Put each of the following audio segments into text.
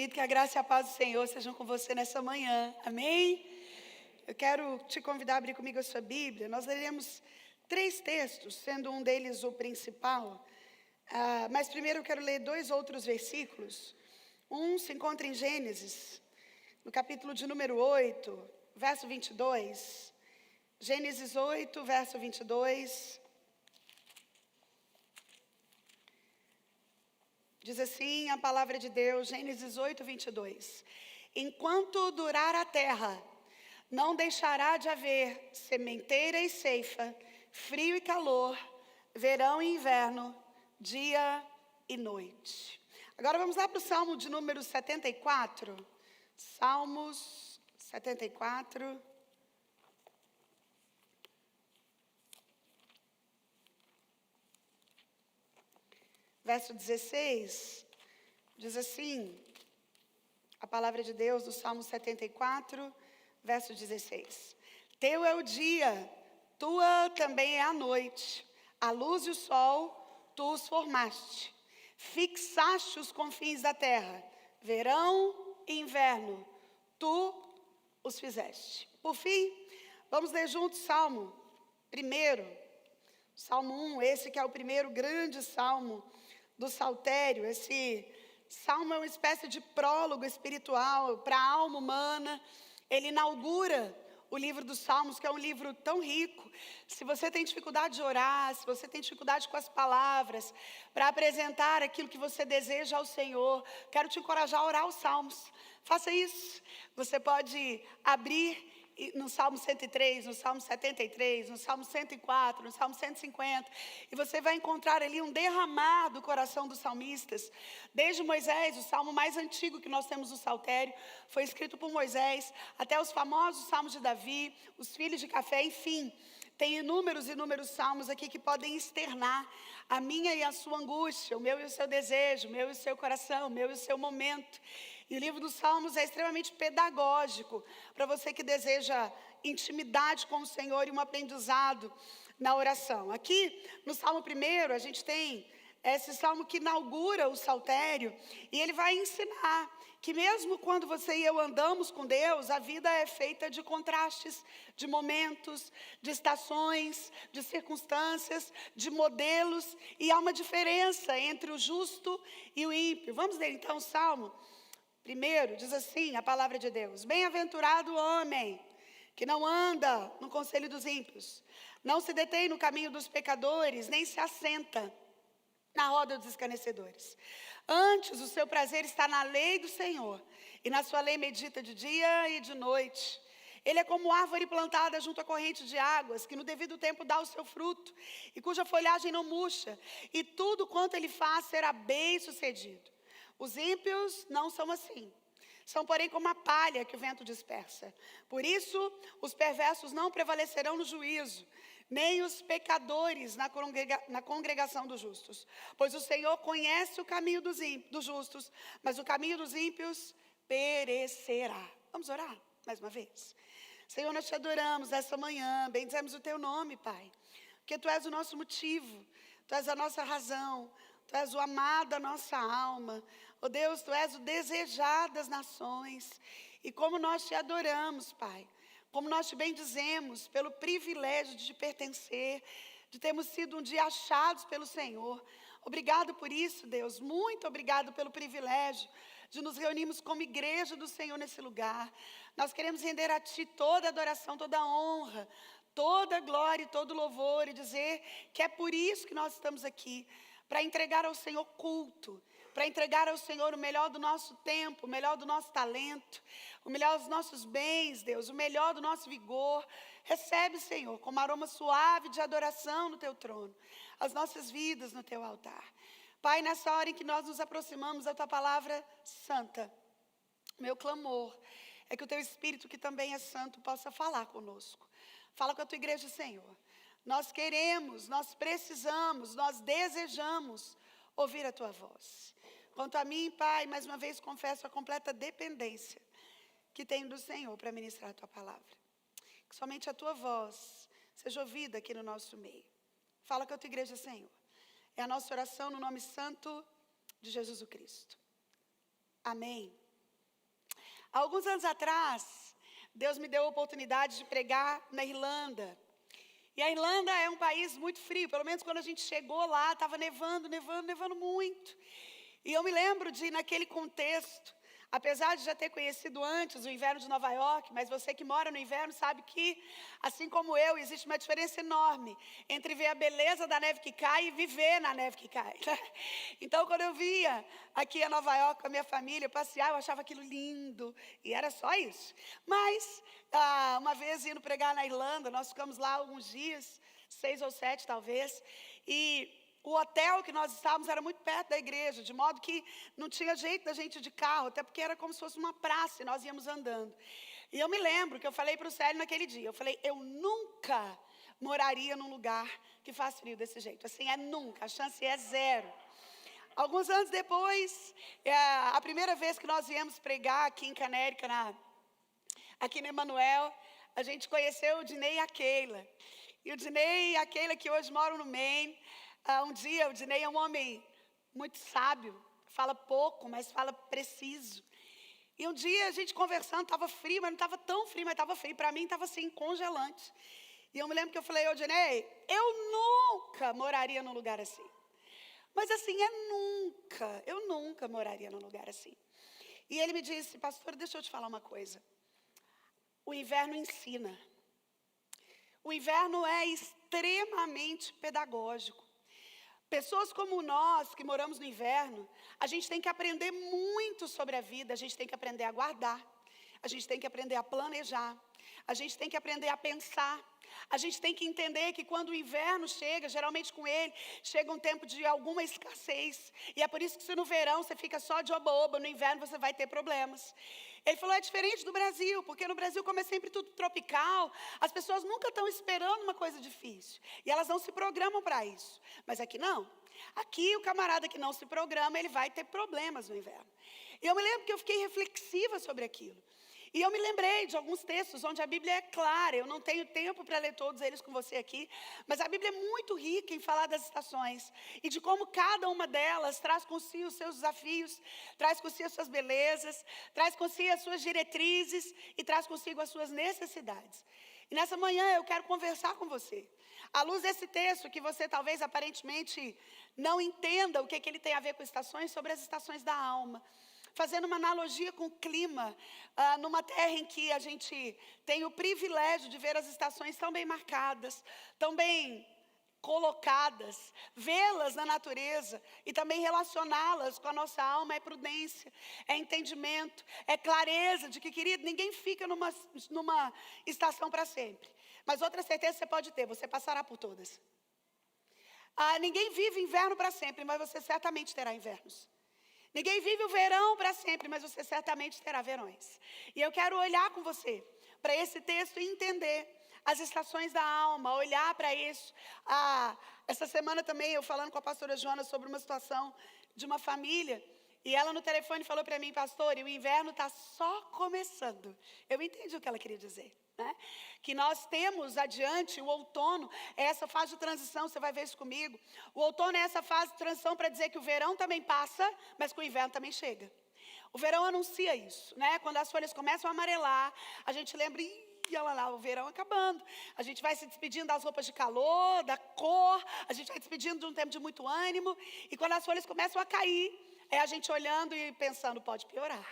querido, que a graça e a paz do Senhor sejam com você nessa manhã, amém? Eu quero te convidar a abrir comigo a sua Bíblia. Nós leremos 3 textos, sendo um deles o principal. Mas primeiro eu quero ler 2 outros versículos. Um se encontra em Gênesis, no capítulo de número 8, verso 22. Gênesis 8, verso 22. Diz assim a palavra de Deus, Gênesis 8, 22. Enquanto durar a terra, não deixará de haver sementeira e ceifa, frio e calor, verão e inverno, dia e noite. Agora vamos lá para o Salmo de número 74. Salmos 74. Verso 16, diz assim, a palavra de Deus do Salmo 74, verso 16. Teu é o dia, tua também é a noite, a luz e o sol, tu os formaste. Fixaste os confins da terra, verão e inverno, tu os fizeste. Por fim, vamos ler juntos Salmo 1, Salmo 1, esse que é o primeiro grande salmo do saltério. Esse salmo é uma espécie de prólogo espiritual para a alma humana. Ele inaugura o livro dos Salmos, que é um livro tão rico. Se você tem dificuldade de orar, se você tem dificuldade com as palavras, para apresentar aquilo que você deseja ao Senhor, quero te encorajar a orar os Salmos. Faça isso. Você pode abrir no Salmo 103, no Salmo 73, no Salmo 104, no Salmo 150, e você vai encontrar ali um derramar do coração dos salmistas. Desde Moisés, o salmo mais antigo que nós temos no saltério, foi escrito por Moisés, até os famosos salmos de Davi, os filhos de Café, enfim. Tem inúmeros salmos aqui que podem externar a minha e a sua angústia, o meu e o seu desejo, o meu e o seu coração, o meu e o seu momento. E o livro dos Salmos é extremamente pedagógico para você que deseja intimidade com o Senhor e um aprendizado na oração. Aqui no Salmo 1, a gente tem esse salmo que inaugura o saltério, e ele vai ensinar que mesmo quando você e eu andamos com Deus, a vida é feita de contrastes, de momentos, de estações, de circunstâncias, de modelos, e há uma diferença entre o justo e o ímpio. Vamos ler então o salmo. Primeiro, diz assim a palavra de Deus: bem-aventurado o homem que não anda no conselho dos ímpios, não se detém no caminho dos pecadores, nem se assenta na roda dos escarnecedores. Antes, o seu prazer está na lei do Senhor, e na sua lei medita de dia e de noite. Ele é como árvore plantada junto à corrente de águas, que no devido tempo dá o seu fruto, e cuja folhagem não murcha, e tudo quanto ele faz será bem sucedido. Os ímpios não são assim. São, porém, como a palha que o vento dispersa. Por isso, os perversos não prevalecerão no juízo, nem os pecadores na congregação dos justos. Pois o Senhor conhece o caminho dos justos, mas o caminho dos ímpios perecerá. Vamos orar mais uma vez? Senhor, nós te adoramos essa manhã, bendizemos o teu nome, Pai, porque tu és o nosso motivo, tu és a nossa razão, tu és o amado da nossa alma. Oh Deus, tu és o desejado das nações. E como nós te adoramos, Pai, como nós te bendizemos pelo privilégio de te pertencer, de termos sido um dia achados pelo Senhor. Obrigado por isso, Deus, muito obrigado pelo privilégio de nos reunirmos como igreja do Senhor nesse lugar. Nós queremos render a Ti toda a adoração, toda a honra, toda a glória e todo o louvor, e dizer que é por isso que nós estamos aqui, para entregar ao Senhor culto, para entregar ao Senhor o melhor do nosso tempo, o melhor do nosso talento, o melhor dos nossos bens, Deus, o melhor do nosso vigor. Recebe, Senhor, como aroma suave de adoração no Teu trono, as nossas vidas no Teu altar. Pai, nessa hora em que nós nos aproximamos da Tua palavra santa, meu clamor é que o Teu Espírito, que também é santo, possa falar conosco. Fala com a Tua igreja, Senhor. Nós queremos, nós precisamos, nós desejamos ouvir a Tua voz. Quanto a mim, Pai, mais uma vez confesso a completa dependência que tenho do Senhor para ministrar a Tua palavra. Que somente a Tua voz seja ouvida aqui no nosso meio. Fala com a Tua igreja, Senhor. É a nossa oração no nome santo de Jesus o Cristo. Amém Alguns anos atrás, Deus me deu a oportunidade de pregar na Irlanda. E a Irlanda é um país muito frio, pelo menos quando a gente chegou lá, estava nevando, nevando, nevando muito. E eu me lembro de, naquele contexto, apesar de já ter conhecido antes o inverno de Nova York, mas você que mora no inverno sabe que, assim como eu, existe uma diferença enorme entre ver a beleza da neve que cai e viver na neve que cai. Né? Então, quando eu via aqui em Nova York com a minha família passear, eu achava aquilo lindo, e era só isso. Mas, uma vez indo pregar na Irlanda, nós ficamos lá alguns dias, 6 ou 7 talvez, e o hotel que nós estávamos era muito perto da igreja, de modo que não tinha jeito da gente ir de carro, até porque era como se fosse uma praça e nós íamos andando. E eu me lembro que eu falei para o Célio naquele dia, eu falei, eu nunca moraria num lugar que faz frio desse jeito. Assim, é nunca, a chance é zero. Alguns anos depois, a primeira vez que nós viemos pregar aqui em Canérica, aqui no Emanuel, a gente conheceu o Dinei e a Keila. E o Dinei e a Keila, que hoje moram no Maine, um dia, o Dinei é um homem muito sábio, fala pouco, mas fala preciso. E um dia a gente conversando, estava frio, mas não estava tão frio, mas estava frio. Para mim estava assim, congelante. E eu me lembro que eu falei, ô Dinei, eu nunca moraria num lugar assim. Mas assim, eu nunca moraria num lugar assim. E ele me disse, pastor, deixa eu te falar uma coisa. O inverno ensina. O inverno é extremamente pedagógico. Pessoas como nós, que moramos no inverno, a gente tem que aprender muito sobre a vida, a gente tem que aprender a guardar, a gente tem que aprender a planejar, a gente tem que aprender a pensar, a gente tem que entender que quando o inverno chega, geralmente com ele, chega um tempo de alguma escassez, e é por isso que se no verão você fica só de oba-oba, no inverno você vai ter problemas. Ele falou, é diferente do Brasil, porque no Brasil, como é sempre tudo tropical, as pessoas nunca estão esperando uma coisa difícil. E elas não se programam para isso. Mas aqui não. Aqui o camarada que não se programa, ele vai ter problemas no inverno. E eu me lembro que eu fiquei reflexiva sobre aquilo. E eu me lembrei de alguns textos onde a Bíblia é clara. Eu não tenho tempo para ler todos eles com você aqui, mas a Bíblia é muito rica em falar das estações e de como cada uma delas traz consigo os seus desafios, traz consigo as suas belezas, traz consigo as suas diretrizes e traz consigo as suas necessidades. E nessa manhã eu quero conversar com você. À luz desse texto, que você talvez aparentemente não entenda o que ele tem a ver com estações, sobre as estações da alma. Fazendo uma analogia com o clima, numa terra em que a gente tem o privilégio de ver as estações tão bem marcadas, tão bem colocadas, vê-las na natureza e também relacioná-las com a nossa alma é prudência, é entendimento, é clareza de que, querido, ninguém fica numa estação para sempre. Mas outra certeza você pode ter, você passará por todas. Ninguém vive inverno para sempre, mas você certamente terá invernos. Ninguém vive o verão para sempre, mas você certamente terá verões. E eu quero olhar com você para esse texto e entender as estações da alma, olhar para isso. Essa semana também eu falando com a pastora Joana sobre uma situação de uma família, e ela no telefone falou para mim, pastor, e o inverno está só começando. Eu entendi o que ela queria dizer. Né? Que nós temos adiante o outono, é essa fase de transição, você vai ver isso comigo. O outono é essa fase de transição para dizer que o verão também passa, mas que o inverno também chega. O verão anuncia isso, né? Quando as folhas começam a amarelar, a gente lembra, olha lá, o verão acabando. A gente vai se despedindo das roupas de calor, da cor, a gente vai despedindo de um tempo de muito ânimo, e quando as folhas começam a cair, é a gente olhando e pensando, pode piorar,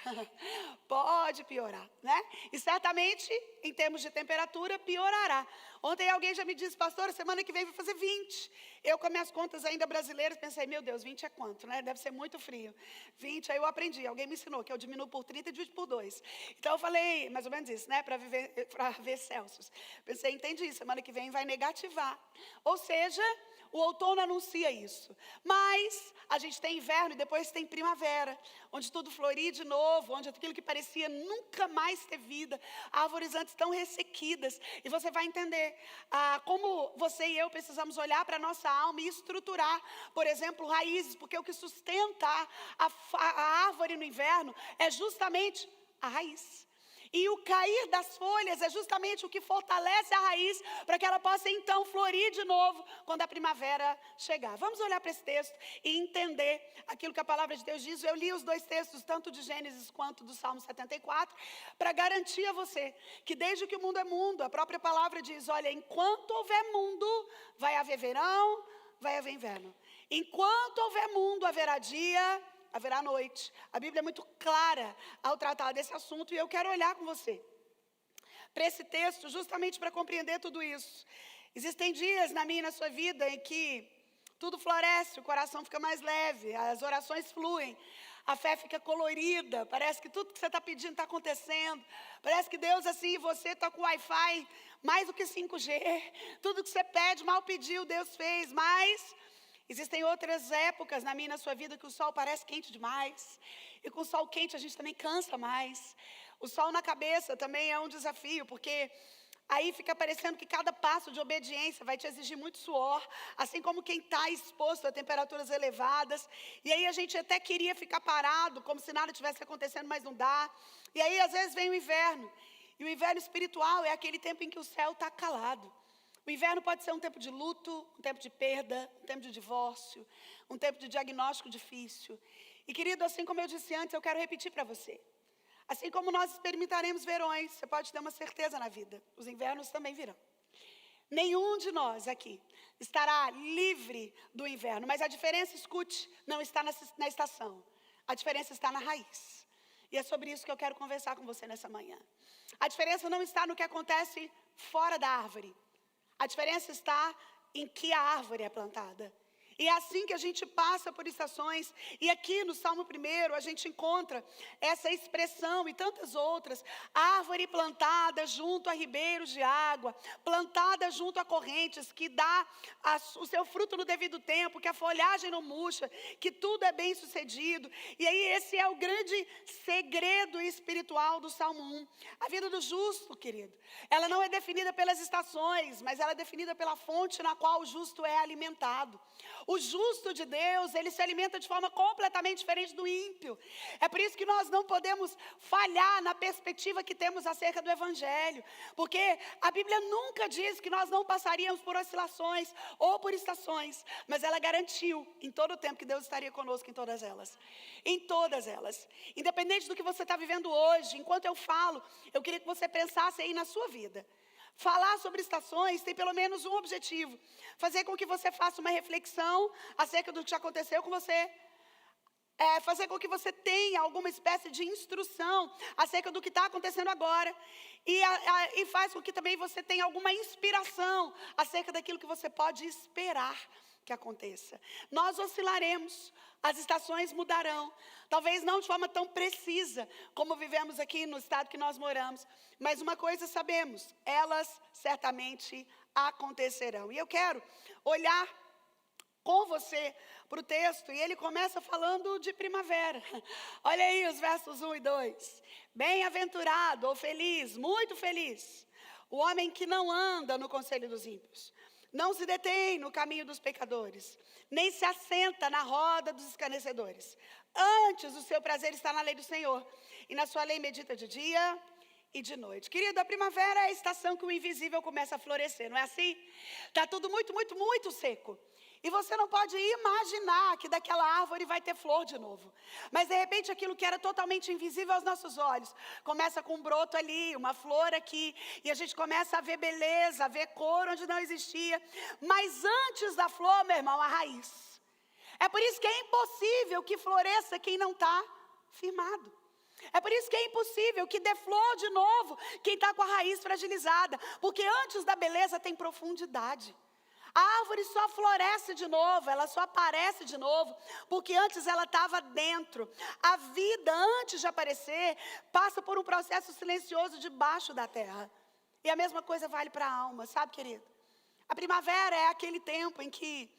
pode piorar, né? E certamente, em termos de temperatura, piorará. Ontem alguém já me disse, pastor, semana que vem vai fazer 20. Eu, com as minhas contas ainda brasileiras, pensei, meu Deus, 20 é quanto, né? Deve ser muito frio. 20, aí eu aprendi, alguém me ensinou que eu diminuo por 30 e divido por 2. Então eu falei, mais ou menos isso, né? Para ver Celsius. Pensei, entendi, semana que vem vai negativar. Ou seja, o outono anuncia isso. Mas a gente tem inverno e depois tem primavera, onde tudo florir de novo, onde aquilo que parecia nunca mais ter vida, árvores antes tão ressequidas. E você vai entender como você e eu precisamos olhar para a nossa alma e estruturar, por exemplo, raízes, porque o que sustenta a árvore no inverno é justamente a raiz. E o cair das folhas é justamente o que fortalece a raiz para que ela possa então florir de novo quando a primavera chegar. Vamos olhar para esse texto e entender aquilo que a palavra de Deus diz. Eu li os dois textos, tanto de Gênesis quanto do Salmo 74, para garantir a você que desde que o mundo é mundo, a própria palavra diz, olha, enquanto houver mundo, vai haver verão, vai haver inverno. Enquanto houver mundo, haverá dia, haverá noite. A Bíblia é muito clara ao tratar desse assunto e eu quero olhar com você para esse texto justamente para compreender tudo isso. Existem dias na minha e na sua vida em que tudo floresce, o coração fica mais leve, as orações fluem, a fé fica colorida, parece que tudo que você está pedindo está acontecendo, parece que Deus assim, você está com Wi-Fi mais do que 5G, tudo que você pede, mal pediu, Deus fez, mas existem outras épocas na minha e na sua vida que o sol parece quente demais, e com o sol quente a gente também cansa mais. O sol na cabeça também é um desafio, porque aí fica parecendo que cada passo de obediência vai te exigir muito suor, assim como quem está exposto a temperaturas elevadas. E aí a gente até queria ficar parado, como se nada tivesse acontecendo, mas não dá. E aí às vezes vem o inverno, e o inverno espiritual é aquele tempo em que o céu está calado. O inverno pode ser um tempo de luto, um tempo de perda, um tempo de divórcio, um tempo de diagnóstico difícil. E querido, assim como eu disse antes, eu quero repetir para você. Assim como nós experimentaremos verões, você pode ter uma certeza na vida, os invernos também virão. Nenhum de nós aqui estará livre do inverno, mas a diferença, escute, não está na estação. A diferença está na raiz. E é sobre isso que eu quero conversar com você nessa manhã. A diferença não está no que acontece fora da árvore. A diferença está em que a árvore é plantada. E é assim que a gente passa por estações. E aqui no Salmo 1 a gente encontra essa expressão e tantas outras. Árvore plantada junto a ribeiros de água, plantada junto a correntes, que dá o seu fruto no devido tempo, que a folhagem não murcha, que tudo é bem sucedido. E aí esse é o grande segredo espiritual do Salmo 1. A vida do justo, querido, ela não é definida pelas estações, mas ela é definida pela fonte na qual o justo é alimentado. O justo de Deus, ele se alimenta de forma completamente diferente do ímpio. É por isso que nós não podemos falhar na perspectiva que temos acerca do Evangelho. Porque a Bíblia nunca diz que nós não passaríamos por oscilações ou por estações. Mas ela garantiu em todo o tempo que Deus estaria conosco em todas elas. Em todas elas. Independente do que você está vivendo hoje, enquanto eu falo, eu queria que você pensasse aí na sua vida. Falar sobre estações tem pelo menos um objetivo: fazer com que você faça uma reflexão acerca do que já aconteceu com você, fazer com que você tenha alguma espécie de instrução acerca do que está acontecendo agora, e faz com que também você tenha alguma inspiração acerca daquilo que você pode esperar que aconteça. Nós oscilaremos, as estações mudarão, talvez não de forma tão precisa como vivemos aqui no estado que nós moramos, mas uma coisa sabemos, elas certamente acontecerão. E eu quero olhar com você para o texto, e ele começa falando de primavera. Olha aí os versos 1 e 2. Bem-aventurado ou feliz, muito feliz, o homem que não anda no conselho dos ímpios, não se detém no caminho dos pecadores, nem se assenta na roda dos escarnecedores. Antes, o seu prazer está na lei do Senhor, e na sua lei medita de dia e de noite. Querido, a primavera é a estação que o invisível começa a florescer, não é assim? Está tudo muito, muito, muito seco. E você não pode imaginar que daquela árvore vai ter flor de novo. Mas de repente aquilo que era totalmente invisível aos nossos olhos começa com um broto ali, uma flor aqui, e a gente começa a ver beleza, a ver cor onde não existia. Mas antes da flor, meu irmão, a raiz. É por isso que é impossível que floresça quem não está firmado. É por isso que é impossível que dê flor de novo quem está com a raiz fragilizada. Porque antes da beleza tem profundidade. A árvore só floresce de novo, ela só aparece de novo, porque antes ela estava dentro. A vida, antes de aparecer, passa por um processo silencioso debaixo da terra. E a mesma coisa vale para a alma, sabe, querido? A primavera é aquele tempo em que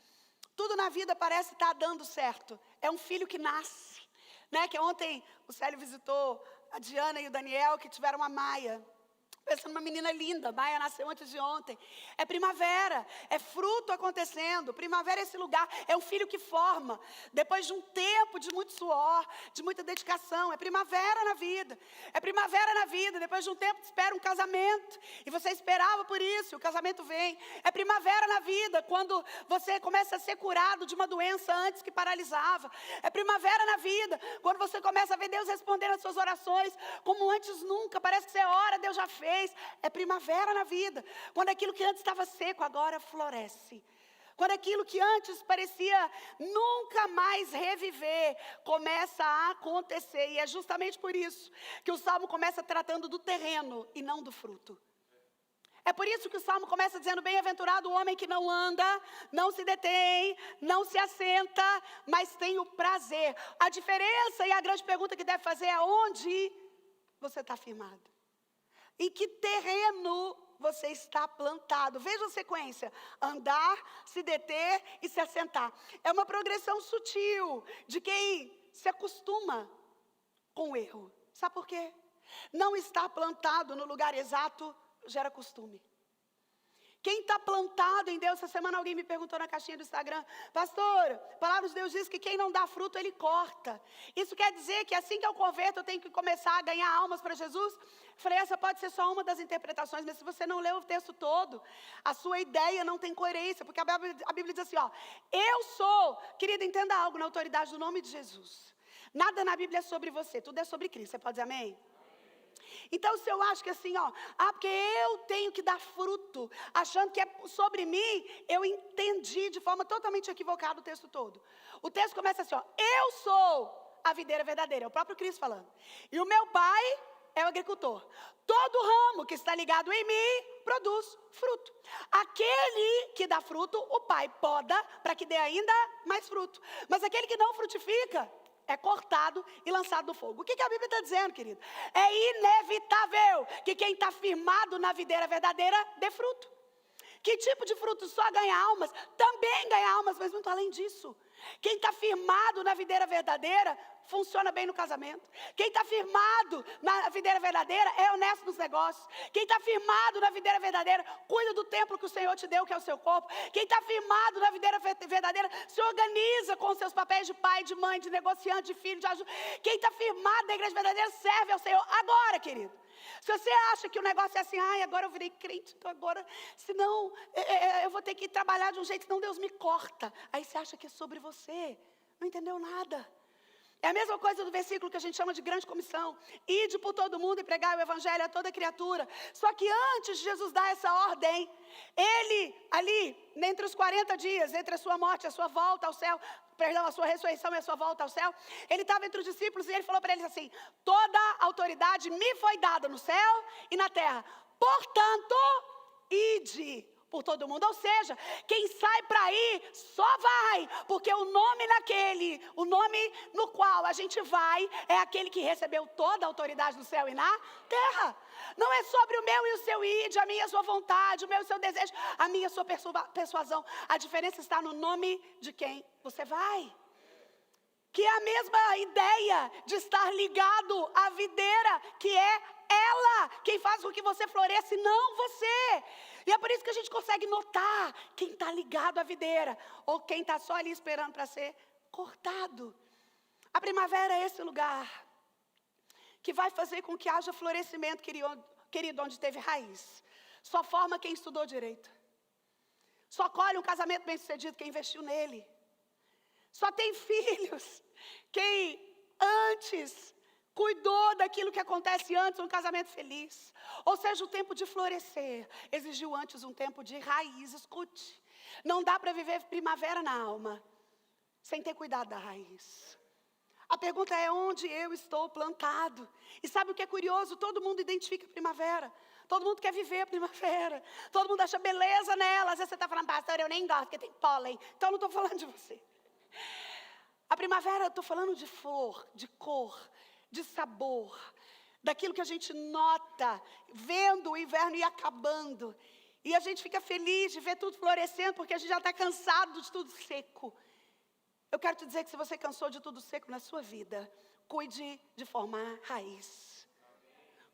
tudo na vida parece estar dando certo. É um filho que nasce, né? Que ontem o Célio visitou a Diana e o Daniel, que tiveram a Maia. Pensando numa menina linda, Maia nasceu antes de ontem. É primavera, é fruto acontecendo. Primavera é esse lugar, é um filho que forma. Depois de um tempo de muito suor, de muita dedicação. É primavera na vida. É primavera na vida. Depois de um tempo, espera um casamento. E você esperava por isso, e o casamento vem. É primavera na vida, quando você começa a ser curado de uma doença antes que paralisava. É primavera na vida, quando você começa a ver Deus respondendo as suas orações, como antes nunca. Parece que você ora, Deus já fez. É primavera na vida, quando aquilo que antes estava seco agora floresce. Quando aquilo que antes parecia nunca mais reviver começa a acontecer. E é justamente por isso que o Salmo começa tratando do terreno e não do fruto. É por isso que o Salmo começa dizendo: bem-aventurado o homem que não anda, não se detém, não se assenta, mas tem o prazer. A diferença e a grande pergunta que deve fazer é: onde você está firmado? Em que terreno você está plantado? Veja a sequência: andar, se deter e se assentar. É uma progressão sutil de quem se acostuma com o erro. Sabe por quê? Não estar plantado no lugar exato gera costume. Quem está plantado em Deus, essa semana alguém me perguntou na caixinha do Instagram: pastora, a palavra de Deus diz que quem não dá fruto, ele corta. Isso quer dizer que assim que eu converto, eu tenho que começar a ganhar almas para Jesus? Falei, essa pode ser só uma das interpretações, mas se você não leu o texto todo, a sua ideia não tem coerência, porque a Bíblia diz assim, ó: eu sou, querida, entenda algo, na autoridade do nome de Jesus. Nada na Bíblia é sobre você, tudo é sobre Cristo. Você pode dizer amém? Então, se eu acho que assim, porque eu tenho que dar fruto, achando que é sobre mim, eu entendi de forma totalmente equivocada o texto todo. O texto começa assim, eu sou a videira verdadeira, é o próprio Cristo falando. E o meu pai é o agricultor. Todo ramo que está ligado em mim produz fruto. Aquele que dá fruto, o pai poda para que dê ainda mais fruto. Mas aquele que não frutifica é cortado e lançado no fogo. O que a Bíblia está dizendo, querido? É inevitável que quem está firmado na videira verdadeira dê fruto. Que tipo de fruto? Só ganha almas? Também ganha almas, mas muito além disso. Quem está firmado na videira verdadeira funciona bem no casamento. Quem está firmado na videira verdadeira é honesto nos negócios. Quem está firmado na videira verdadeira cuida do templo que o Senhor te deu, que é o seu corpo. Quem está firmado na videira verdadeira se organiza com os seus papéis de pai, de mãe, de negociante, de filho, de ajuda. Quem está firmado na igreja verdadeira serve ao Senhor. Agora, querido, se você acha que o negócio é assim, agora eu virei crente, então agora, senão eu vou ter que trabalhar de um jeito, senão Deus me corta. Aí você acha que é sobre você, não entendeu nada. É a mesma coisa do versículo que a gente chama de grande comissão: ide por todo mundo e pregai o evangelho a toda criatura. Só que antes de Jesus dar essa ordem, ele ali, entre os 40 dias, entre a sua morte e a sua volta ao céu, a sua ressurreição e a sua volta ao céu, ele estava entre os discípulos e ele falou para eles assim: toda autoridade me foi dada no céu e na terra, portanto, ide por todo mundo. Ou seja, quem sai para ir, só vai, porque o nome o nome no qual a gente vai, é aquele que recebeu toda a autoridade no céu e na terra. Não é sobre o meu e o seu ide, a minha e a sua vontade, o meu e o seu desejo, a minha e a sua persuasão. A diferença está no nome de quem você vai. Que é a mesma ideia de estar ligado à videira, que é ela quem faz com que você floresça e não você. E é por isso que a gente consegue notar quem está ligado à videira ou quem está só ali esperando para ser cortado. A primavera é esse lugar que vai fazer com que haja florescimento, querido, onde teve raiz. Só forma quem estudou direito. Só colhe um casamento bem sucedido quem investiu nele. Só tem filhos quem antes cuidou daquilo que acontece antes, um casamento feliz. Ou seja, o tempo de florescer exigiu antes um tempo de raiz. Escute, não dá para viver primavera na alma sem ter cuidado da raiz. A pergunta é: onde eu estou plantado? E sabe o que é curioso? Todo mundo identifica a primavera. Todo mundo quer viver a primavera. Todo mundo acha beleza nela. Às vezes você está falando: pastor, eu nem gosto porque tem pólen. Então eu não estou falando de você. A primavera, eu estou falando de flor, de cor, de sabor, daquilo que a gente nota, vendo o inverno ir acabando. E a gente fica feliz de ver tudo florescendo, porque a gente já está cansado de tudo seco. Eu quero te dizer que se você cansou de tudo seco na sua vida, cuide de formar raiz.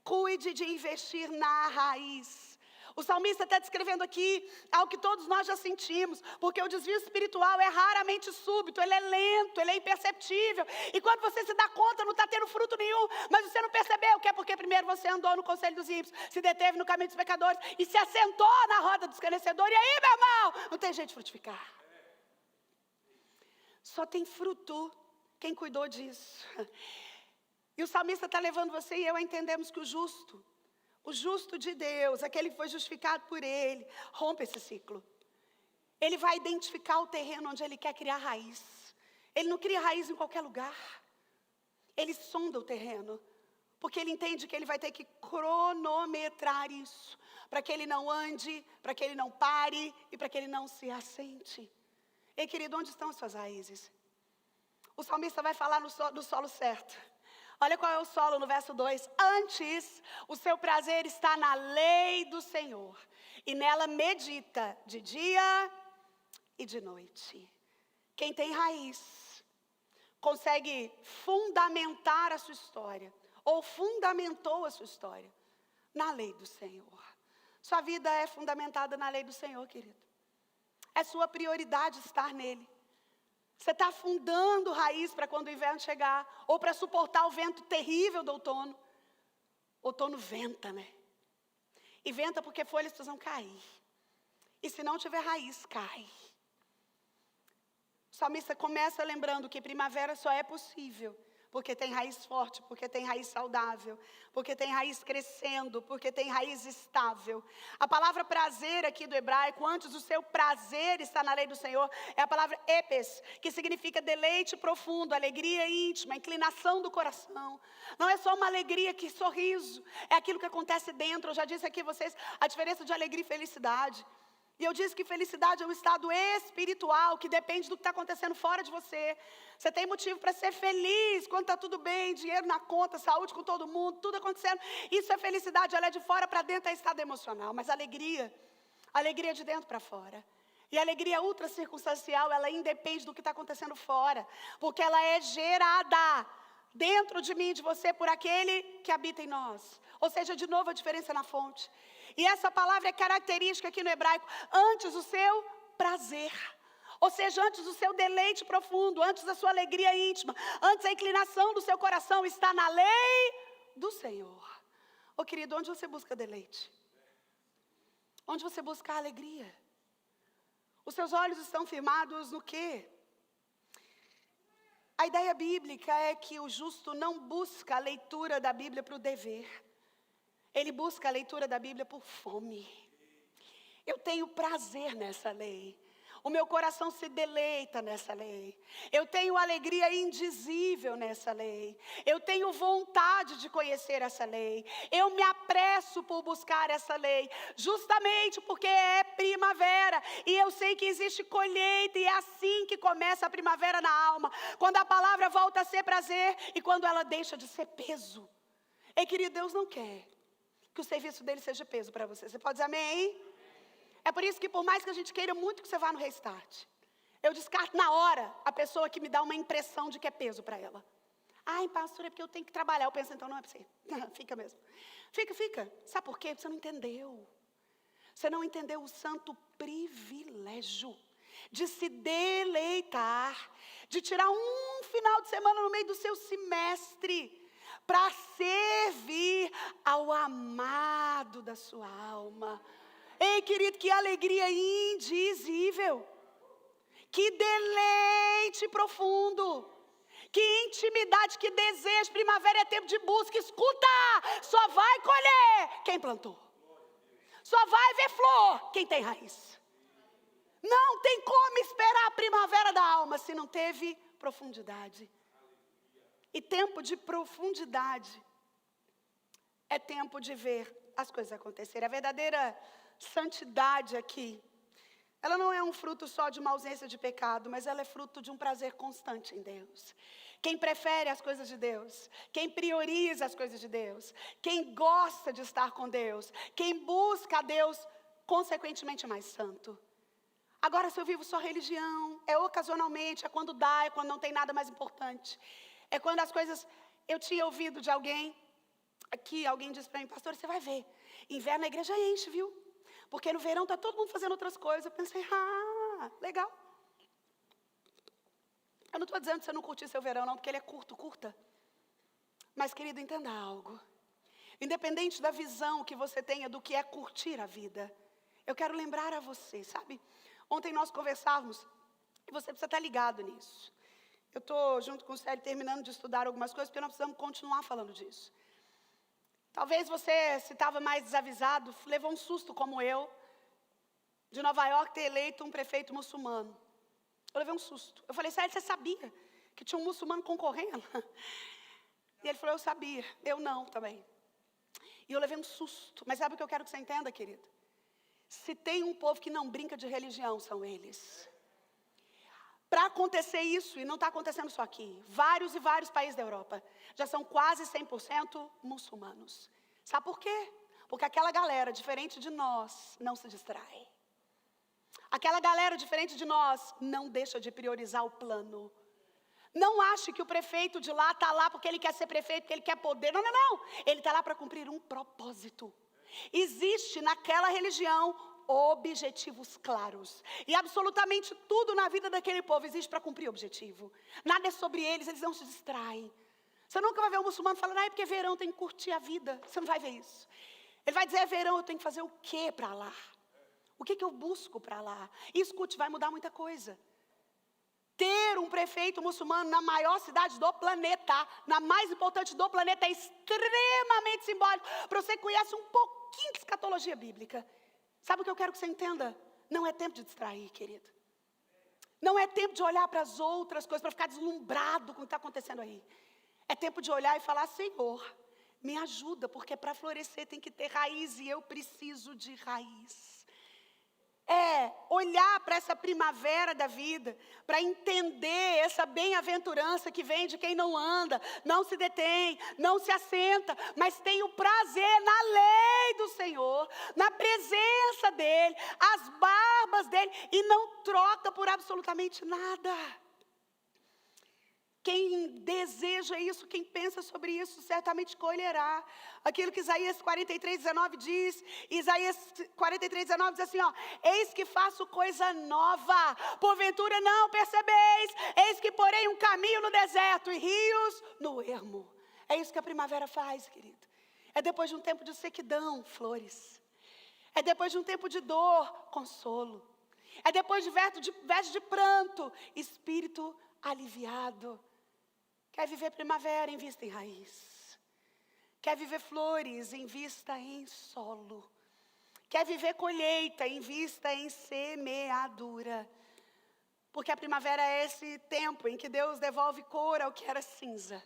Cuide de investir na raiz. O salmista está descrevendo aqui algo que todos nós já sentimos, porque o desvio espiritual é raramente súbito, ele é lento, ele é imperceptível. E quando você se dá conta, não está tendo fruto nenhum, mas você não percebeu que é porque primeiro você andou no conselho dos ímpios, se deteve no caminho dos pecadores e se assentou na roda dos escarnecedores. E aí, meu irmão, não tem jeito de frutificar. Só tem fruto quem cuidou disso. E o salmista está levando você e eu a entendermos que o justo de Deus, aquele que foi justificado por Ele, rompe esse ciclo. Ele vai identificar o terreno onde Ele quer criar raiz. Ele não cria raiz em qualquer lugar. Ele sonda o terreno, porque Ele entende que Ele vai ter que cronometrar isso, para que Ele não ande, para que Ele não pare e para que Ele não se assente. Ei, querido, onde estão as suas raízes? O salmista vai falar do solo certo. Olha qual é o solo no verso 2. Antes, o seu prazer está na lei do Senhor, e nela medita de dia e de noite. Quem tem raiz, consegue fundamentar a sua história, ou fundamentou a sua história, na lei do Senhor. Sua vida é fundamentada na lei do Senhor, querido. É sua prioridade estar nele. Você está fundando raiz para quando o inverno chegar, ou para suportar o vento terrível do outono. Outono venta, né? E venta porque folhas precisam cair. E se não tiver raiz, cai. O salmista começa lembrando que primavera só é possível porque tem raiz forte, porque tem raiz saudável, porque tem raiz crescendo, porque tem raiz estável. A palavra prazer aqui do hebraico, antes o seu prazer está na lei do Senhor, é a palavra epes, que significa deleite profundo, alegria íntima, inclinação do coração. Não é só uma alegria que sorriso, é aquilo que acontece dentro. Eu já disse aqui a vocês a diferença de alegria e felicidade. E eu disse que felicidade é um estado espiritual que depende do que está acontecendo fora de você. Você tem motivo para ser feliz quando está tudo bem, dinheiro na conta, saúde com todo mundo, tudo acontecendo. Isso é felicidade, ela é de fora para dentro, é estado emocional. Mas alegria é de dentro para fora. E a alegria ultra circunstancial, ela independe do que está acontecendo fora. Porque ela é gerada dentro de mim e de você por aquele que habita em nós. Ou seja, de novo a diferença na fonte. E essa palavra é característica aqui no hebraico, antes o seu prazer. Ou seja, antes do seu deleite profundo, antes da sua alegria íntima, antes a inclinação do seu coração está na lei do Senhor. Ô querido, onde você busca deleite? Onde você busca alegria? Os seus olhos estão firmados no quê? A ideia bíblica é que o justo não busca a leitura da Bíblia para o dever. Ele busca a leitura da Bíblia por fome. Eu tenho prazer nessa lei. O meu coração se deleita nessa lei. Eu tenho alegria indizível nessa lei. Eu tenho vontade de conhecer essa lei. Eu me apresso por buscar essa lei. Justamente porque é primavera. E eu sei que existe colheita. E é assim que começa a primavera na alma. Quando a palavra volta a ser prazer e quando ela deixa de ser peso. E querido, Deus não quer que o serviço dele seja peso para você. Você pode dizer amém? É por isso que por mais que a gente queira muito que você vá no Restart, eu descarto na hora a pessoa que me dá uma impressão de que é peso para ela. Ai, pastor, é porque eu tenho que trabalhar. Eu penso, então não é para você. Fica mesmo. Fica. Sabe por quê? Você não entendeu. Você não entendeu o santo privilégio de se deleitar, de tirar um final de semana no meio do seu semestre para servir ao amado da sua alma. Ei, querido, que alegria indizível, que deleite profundo, que intimidade, que desejo. Primavera é tempo de busca. Escuta, só vai colher quem plantou, só vai ver flor quem tem raiz. Não tem como esperar a primavera da alma se não teve profundidade. E tempo de profundidade é tempo de ver as coisas acontecerem. A verdadeira santidade aqui, ela não é um fruto só de uma ausência de pecado, mas ela é fruto de um prazer constante em Deus. Quem prefere as coisas de Deus, quem prioriza as coisas de Deus, quem gosta de estar com Deus, quem busca a Deus, consequentemente mais santo. Agora, se eu vivo só religião, é ocasionalmente, é quando dá, é quando não tem nada mais importante. É quando as coisas, eu tinha ouvido de alguém, Aqui alguém disse para mim, pastor, você vai ver, inverno a igreja enche, viu? Porque no verão está todo mundo fazendo outras coisas. Eu pensei, legal. Eu não estou dizendo que você não curtir seu verão, não, porque ele é curta. Mas, querido, entenda algo. Independente da visão que você tenha do que é curtir a vida, eu quero lembrar a você, sabe? Ontem nós conversávamos, e você precisa estar ligado nisso. Eu estou, junto com o Célio, terminando de estudar algumas coisas, porque nós precisamos continuar falando disso. Talvez você, se estava mais desavisado, levou um susto como eu, de Nova York ter eleito um prefeito muçulmano. Eu levei um susto. Eu falei, Célio, você sabia que tinha um muçulmano concorrendo? E ele falou, eu sabia. Eu não também. E eu levei um susto. Mas sabe o que eu quero que você entenda, querido? Se tem um povo que não brinca de religião, são eles. Para acontecer isso, e não está acontecendo só aqui, vários e vários países da Europa já são quase 100% muçulmanos. Sabe por quê? Porque aquela galera, diferente de nós, não se distrai. Aquela galera, diferente de nós, não deixa de priorizar o plano. Não ache que o prefeito de lá está lá porque ele quer ser prefeito, porque ele quer poder. Não. Ele está lá para cumprir um propósito. Existe naquela religião objetivos claros. E absolutamente tudo na vida daquele povo existe para cumprir objetivo. Nada é sobre eles não se distraem. Você nunca vai ver um muçulmano falando, é porque verão, tem que curtir a vida. Você não vai ver isso. Ele vai dizer, verão, eu tenho que fazer o quê para lá? O que eu busco para lá? E escute, vai mudar muita coisa. Ter um prefeito muçulmano na maior cidade do planeta, na mais importante do planeta, é extremamente simbólico. Para você que conhece um pouquinho de escatologia bíblica. Sabe o que eu quero que você entenda? Não é tempo de distrair, querido. Não é tempo de olhar para as outras coisas, para ficar deslumbrado com o que está acontecendo aí. É tempo de olhar e falar, Senhor, me ajuda, porque para florescer tem que ter raiz e eu preciso de raiz. É olhar para essa primavera da vida, para entender essa bem-aventurança que vem de quem não anda, não se detém, não se assenta, mas tem o prazer na lei do Senhor, na presença dEle, as barbas dEle, e não troca por absolutamente nada. Quem deseja isso, quem pensa sobre isso, certamente colherá. Aquilo que Isaías 43:19 diz, Isaías 43:19 diz assim, eis que faço coisa nova, porventura não percebeis, eis que porei um caminho no deserto e rios no ermo. É isso que a primavera faz, querido. É depois de um tempo de sequidão, flores. É depois de um tempo de dor, consolo. É depois de veste de pranto, espírito aliviado. Quer viver primavera, invista em raiz. Quer viver flores, invista em solo. Quer viver colheita, invista em semeadura. Porque a primavera é esse tempo em que Deus devolve cor ao que era cinza.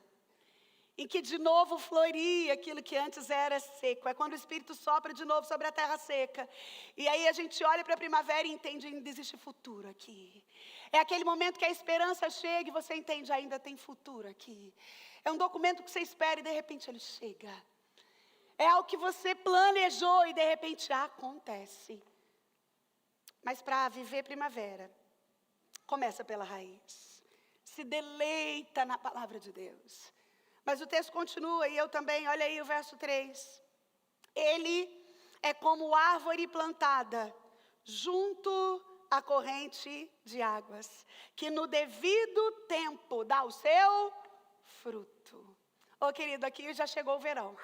Em que de novo floria aquilo que antes era seco. É quando o Espírito sopra de novo sobre a terra seca. E aí a gente olha para a primavera e entende que ainda existe futuro aqui. É aquele momento que a esperança chega e você entende, ainda tem futuro aqui. É um documento que você espera e de repente ele chega. É algo que você planejou e de repente acontece. Mas para viver primavera, começa pela raiz. Se deleita na palavra de Deus. Mas o texto continua e eu também, olha aí o verso 3. Ele é como árvore plantada junto à corrente de águas, que no devido tempo dá o seu fruto. Querido, aqui já chegou o verão.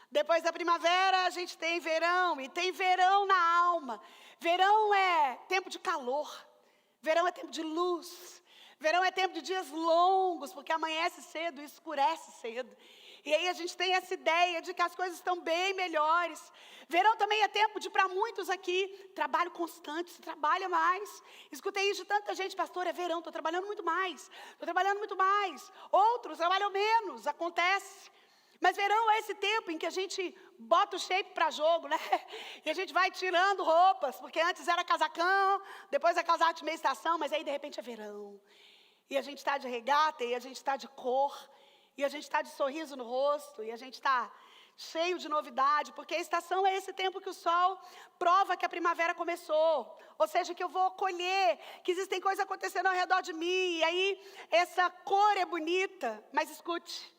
Depois da primavera a gente tem verão, e tem verão na alma. Verão é tempo de calor, verão é tempo de luz. Verão é tempo de dias longos, porque amanhece cedo e escurece cedo. E aí a gente tem essa ideia de que as coisas estão bem melhores. Verão também é tempo de, para muitos aqui, trabalho constante, se trabalha mais. Escutei isso de tanta gente, pastor, é verão, estou trabalhando muito mais. Outros trabalham menos, acontece. Mas verão é esse tempo em que a gente bota o shape para jogo, né? E a gente vai tirando roupas, porque antes era casacão, depois é casaco de meia estação, mas aí de repente é verão. E a gente está de regata, e a gente está de cor, e a gente está de sorriso no rosto, e a gente está cheio de novidade, porque a estação é esse tempo que o sol prova que a primavera começou. Ou seja, que eu vou colher, que existem coisas acontecendo ao redor de mim, e aí essa cor é bonita, mas escute.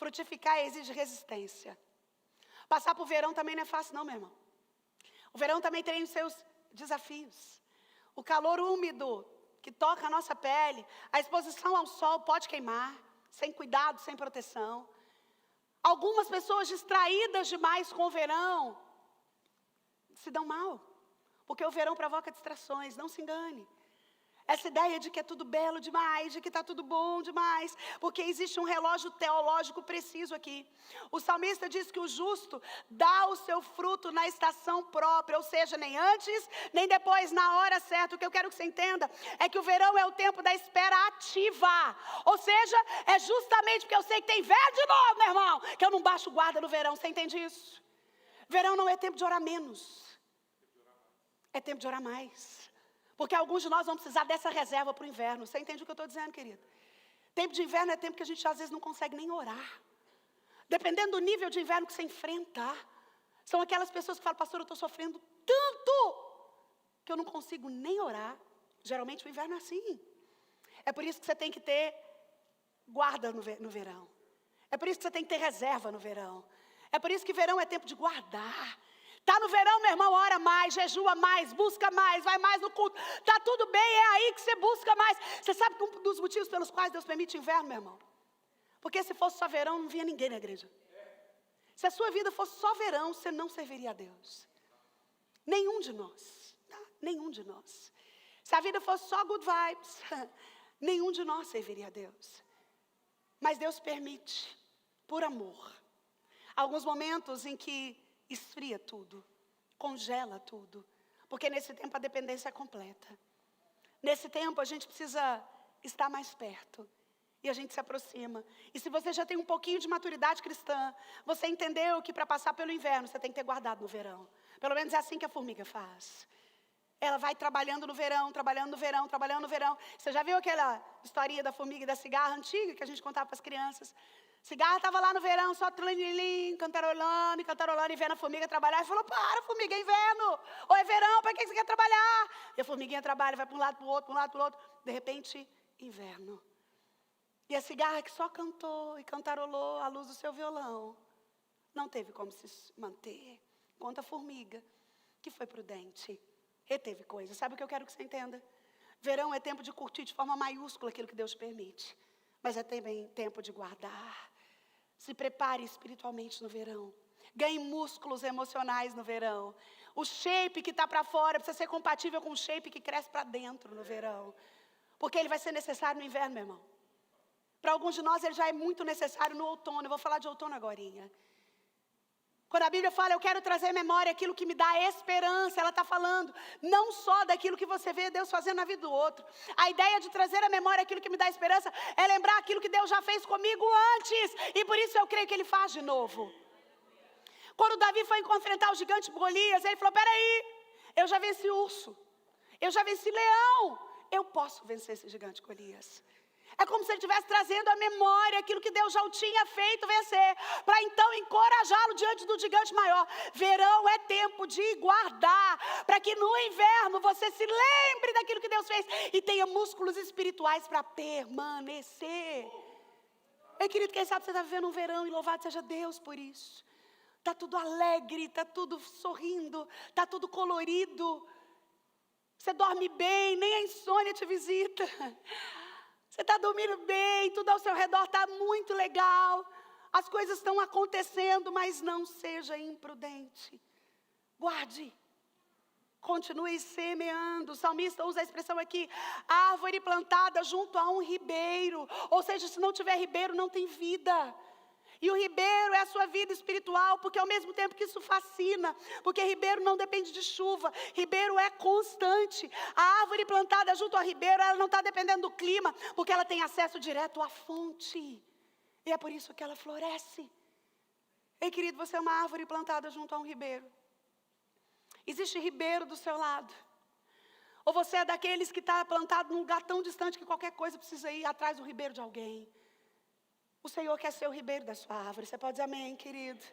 Frutificar exige resistência. Passar por verão também não é fácil não, meu irmão. O verão também tem os seus desafios. O calor úmido que toca a nossa pele, a exposição ao sol pode queimar, sem cuidado, sem proteção. Algumas pessoas distraídas demais com o verão se dão mal, porque o verão provoca distrações, não se engane. Essa ideia de que é tudo belo demais, de que está tudo bom demais, porque existe um relógio teológico preciso aqui. O salmista diz que o justo dá o seu fruto na estação própria, ou seja, nem antes, nem depois, na hora certa. O que eu quero que você entenda é que o verão é o tempo da espera ativa. Ou seja, é justamente porque eu sei que tem inverno de novo, meu irmão, que eu não baixo guarda no verão. Você entende isso? Verão não é tempo de orar menos, é tempo de orar mais. Porque alguns de nós vão precisar dessa reserva para o inverno. Você entende o que eu estou dizendo, querido? Tempo de inverno é tempo que a gente às vezes não consegue nem orar. Dependendo do nível de inverno que você enfrenta. São aquelas pessoas que falam, pastor, eu estou sofrendo tanto que eu não consigo nem orar. Geralmente o inverno é assim. É por isso que você tem que ter guarda no verão. É por isso que você tem que ter reserva no verão. É por isso que verão é tempo de guardar. Está no verão, meu irmão, ora mais, jejua mais, busca mais, vai mais no culto. Está tudo bem, é aí que você busca mais. Você sabe que um dos motivos pelos quais Deus permite inverno, meu irmão? Porque se fosse só verão, não vinha ninguém na igreja. Se a sua vida fosse só verão, você não serviria a Deus. Nenhum de nós. Tá? Nenhum de nós. Se a vida fosse só good vibes, nenhum de nós serviria a Deus. Mas Deus permite, por amor, alguns momentos em que esfria tudo, congela tudo, porque nesse tempo a dependência é completa. Nesse tempo a gente precisa estar mais perto, e a gente se aproxima. E se você já tem um pouquinho de maturidade cristã, você entendeu que para passar pelo inverno, você tem que ter guardado no verão. Pelo menos é assim que a formiga faz. Ela vai trabalhando no verão, trabalhando no verão, trabalhando no verão. Você já viu aquela historinha da formiga e da cigarra antiga que a gente contava para as crianças? Cigarra estava lá no verão, só tranilim, cantarolando e vendo a formiga trabalhar. E falou, para, formiga, é inverno. Ou é verão, para que você quer trabalhar? E a formiguinha trabalha, vai para um lado, para o outro, para um lado, para o outro. De repente, inverno. E a cigarra que só cantou e cantarolou à luz do seu violão, não teve como se manter. Conta a formiga, que foi prudente. Reteve coisa. Sabe o que eu quero que você entenda? Verão é tempo de curtir de forma maiúscula aquilo que Deus permite. Mas é também tempo de guardar. Se prepare espiritualmente no verão. Ganhe músculos emocionais no verão. O shape que está para fora precisa ser compatível com o shape que cresce para dentro no verão. Porque ele vai ser necessário no inverno, meu irmão. Para alguns de nós ele já é muito necessário no outono. Eu vou falar de outono agorinha. Quando a Bíblia fala, eu quero trazer à memória aquilo que me dá esperança, ela está falando não só daquilo que você vê Deus fazendo na vida do outro. A ideia de trazer à memória aquilo que me dá esperança é lembrar aquilo que Deus já fez comigo antes. E por isso eu creio que Ele faz de novo. Quando Davi foi enfrentar o gigante Golias, ele falou, peraí, eu já venci urso, eu já venci leão, eu posso vencer esse gigante Golias. É como se ele estivesse trazendo à memória aquilo que Deus já o tinha feito vencer, para então encorajá-lo diante do gigante maior. Verão é tempo de guardar, para que no inverno você se lembre daquilo que Deus fez e tenha músculos espirituais para permanecer. Ei, querido, quem sabe você está vivendo um verão e louvado seja Deus por isso. Está tudo alegre, está tudo sorrindo, está tudo colorido. Você dorme bem, nem a insônia te visita. Você está dormindo bem, tudo ao seu redor está muito legal. As coisas estão acontecendo, mas não seja imprudente. Guarde. Continue semeando. O salmista usa a expressão aqui, árvore plantada junto a um ribeiro. Ou seja, se não tiver ribeiro, não tem vida. E o ribeiro é a sua vida espiritual, porque ao mesmo tempo que isso fascina, porque ribeiro não depende de chuva, ribeiro é constante. A árvore plantada junto ao ribeiro, ela não está dependendo do clima, porque ela tem acesso direto à fonte. E é por isso que ela floresce. Ei, querido, você é uma árvore plantada junto a um ribeiro. Existe ribeiro do seu lado. Ou você é daqueles que está plantado num lugar tão distante que qualquer coisa precisa ir atrás do ribeiro de alguém. O Senhor quer ser o ribeiro da sua árvore. Você pode dizer amém, querido?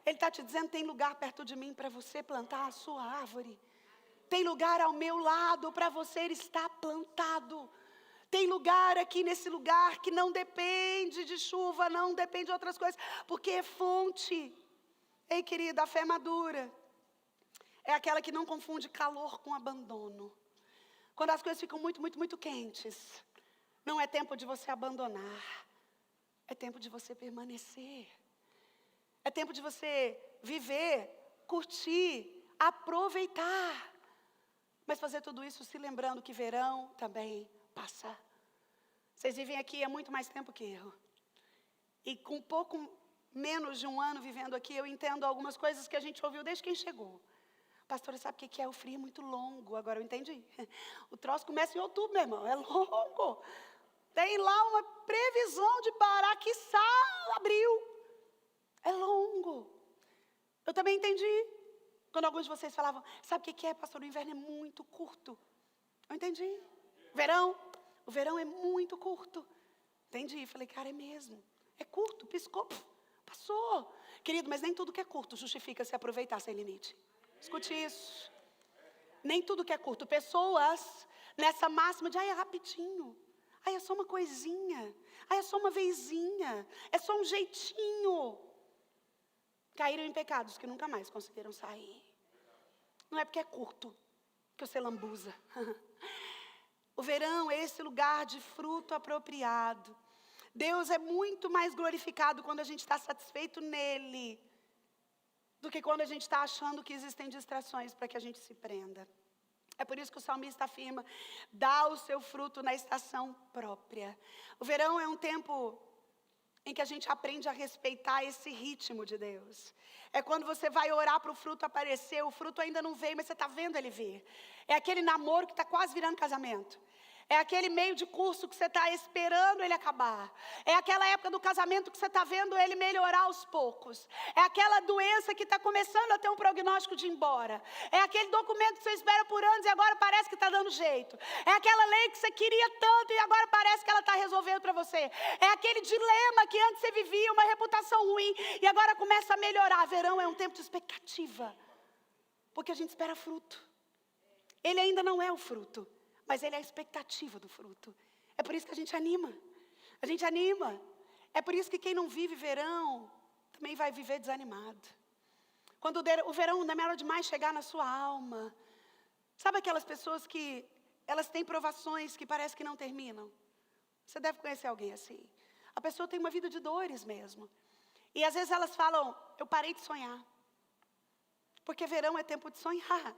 Ele está te dizendo, tem lugar perto de mim para você plantar a sua árvore. Tem lugar ao meu lado para você estar plantado. Tem lugar aqui nesse lugar que não depende de chuva, não depende de outras coisas, porque é fonte. Ei, querida, a fé madura é aquela que não confunde calor com abandono. Quando as coisas ficam muito, muito, muito quentes, não é tempo de você abandonar, é tempo de você permanecer. É tempo de você viver, curtir, aproveitar. Mas fazer tudo isso se lembrando que verão também passa. Vocês vivem aqui há muito mais tempo que eu. E com pouco menos de um ano vivendo aqui, eu entendo algumas coisas que a gente ouviu desde quem chegou. Pastora, sabe o que é? O frio é muito longo. Agora eu entendi. O troço começa em outubro, meu irmão. É longo. Tem lá uma previsão de parar, quiçá, abril. É longo. Eu também entendi. Quando alguns de vocês falavam, sabe o que é, pastor? O inverno é muito curto. Eu entendi. O verão é muito curto. Entendi. Falei, cara, é mesmo. É curto, piscou, passou. Querido, mas nem tudo que é curto justifica se aproveitar sem limite. Escute isso. Nem tudo que é curto. Pessoas nessa máxima de, é rapidinho. É só uma coisinha. É só uma vezinha. É só um jeitinho. Caíram em pecados que nunca mais conseguiram sair. Não é porque é curto que você lambuza. O verão é esse lugar de fruto apropriado. Deus é muito mais glorificado quando a gente está satisfeito nele do que quando a gente está achando que existem distrações para que a gente se prenda. É por isso que o salmista afirma, dá o seu fruto na estação própria. O verão é um tempo em que a gente aprende a respeitar esse ritmo de Deus. É quando você vai orar para o fruto aparecer, o fruto ainda não veio, mas você está vendo ele vir. É aquele namoro que está quase virando casamento. É aquele meio de curso que você está esperando ele acabar. É aquela época do casamento que você está vendo ele melhorar aos poucos. É aquela doença que está começando a ter um prognóstico de ir embora. É aquele documento que você espera por anos e agora parece que está dando jeito. É aquela lei que você queria tanto e agora parece que ela está resolvendo para você. É aquele dilema que antes você vivia uma reputação ruim e agora começa a melhorar. Verão é um tempo de expectativa. Porque a gente espera fruto. Ele ainda não é o fruto. Mas ele é a expectativa do fruto. É por isso que a gente anima. A gente anima. É por isso que quem não vive verão também vai viver desanimado. Quando o verão demora demais chegar na sua alma. Sabe aquelas pessoas que elas têm provações que parece que não terminam? Você deve conhecer alguém assim. A pessoa tem uma vida de dores mesmo. E às vezes elas falam, eu parei de sonhar. Porque verão é tempo de sonhar.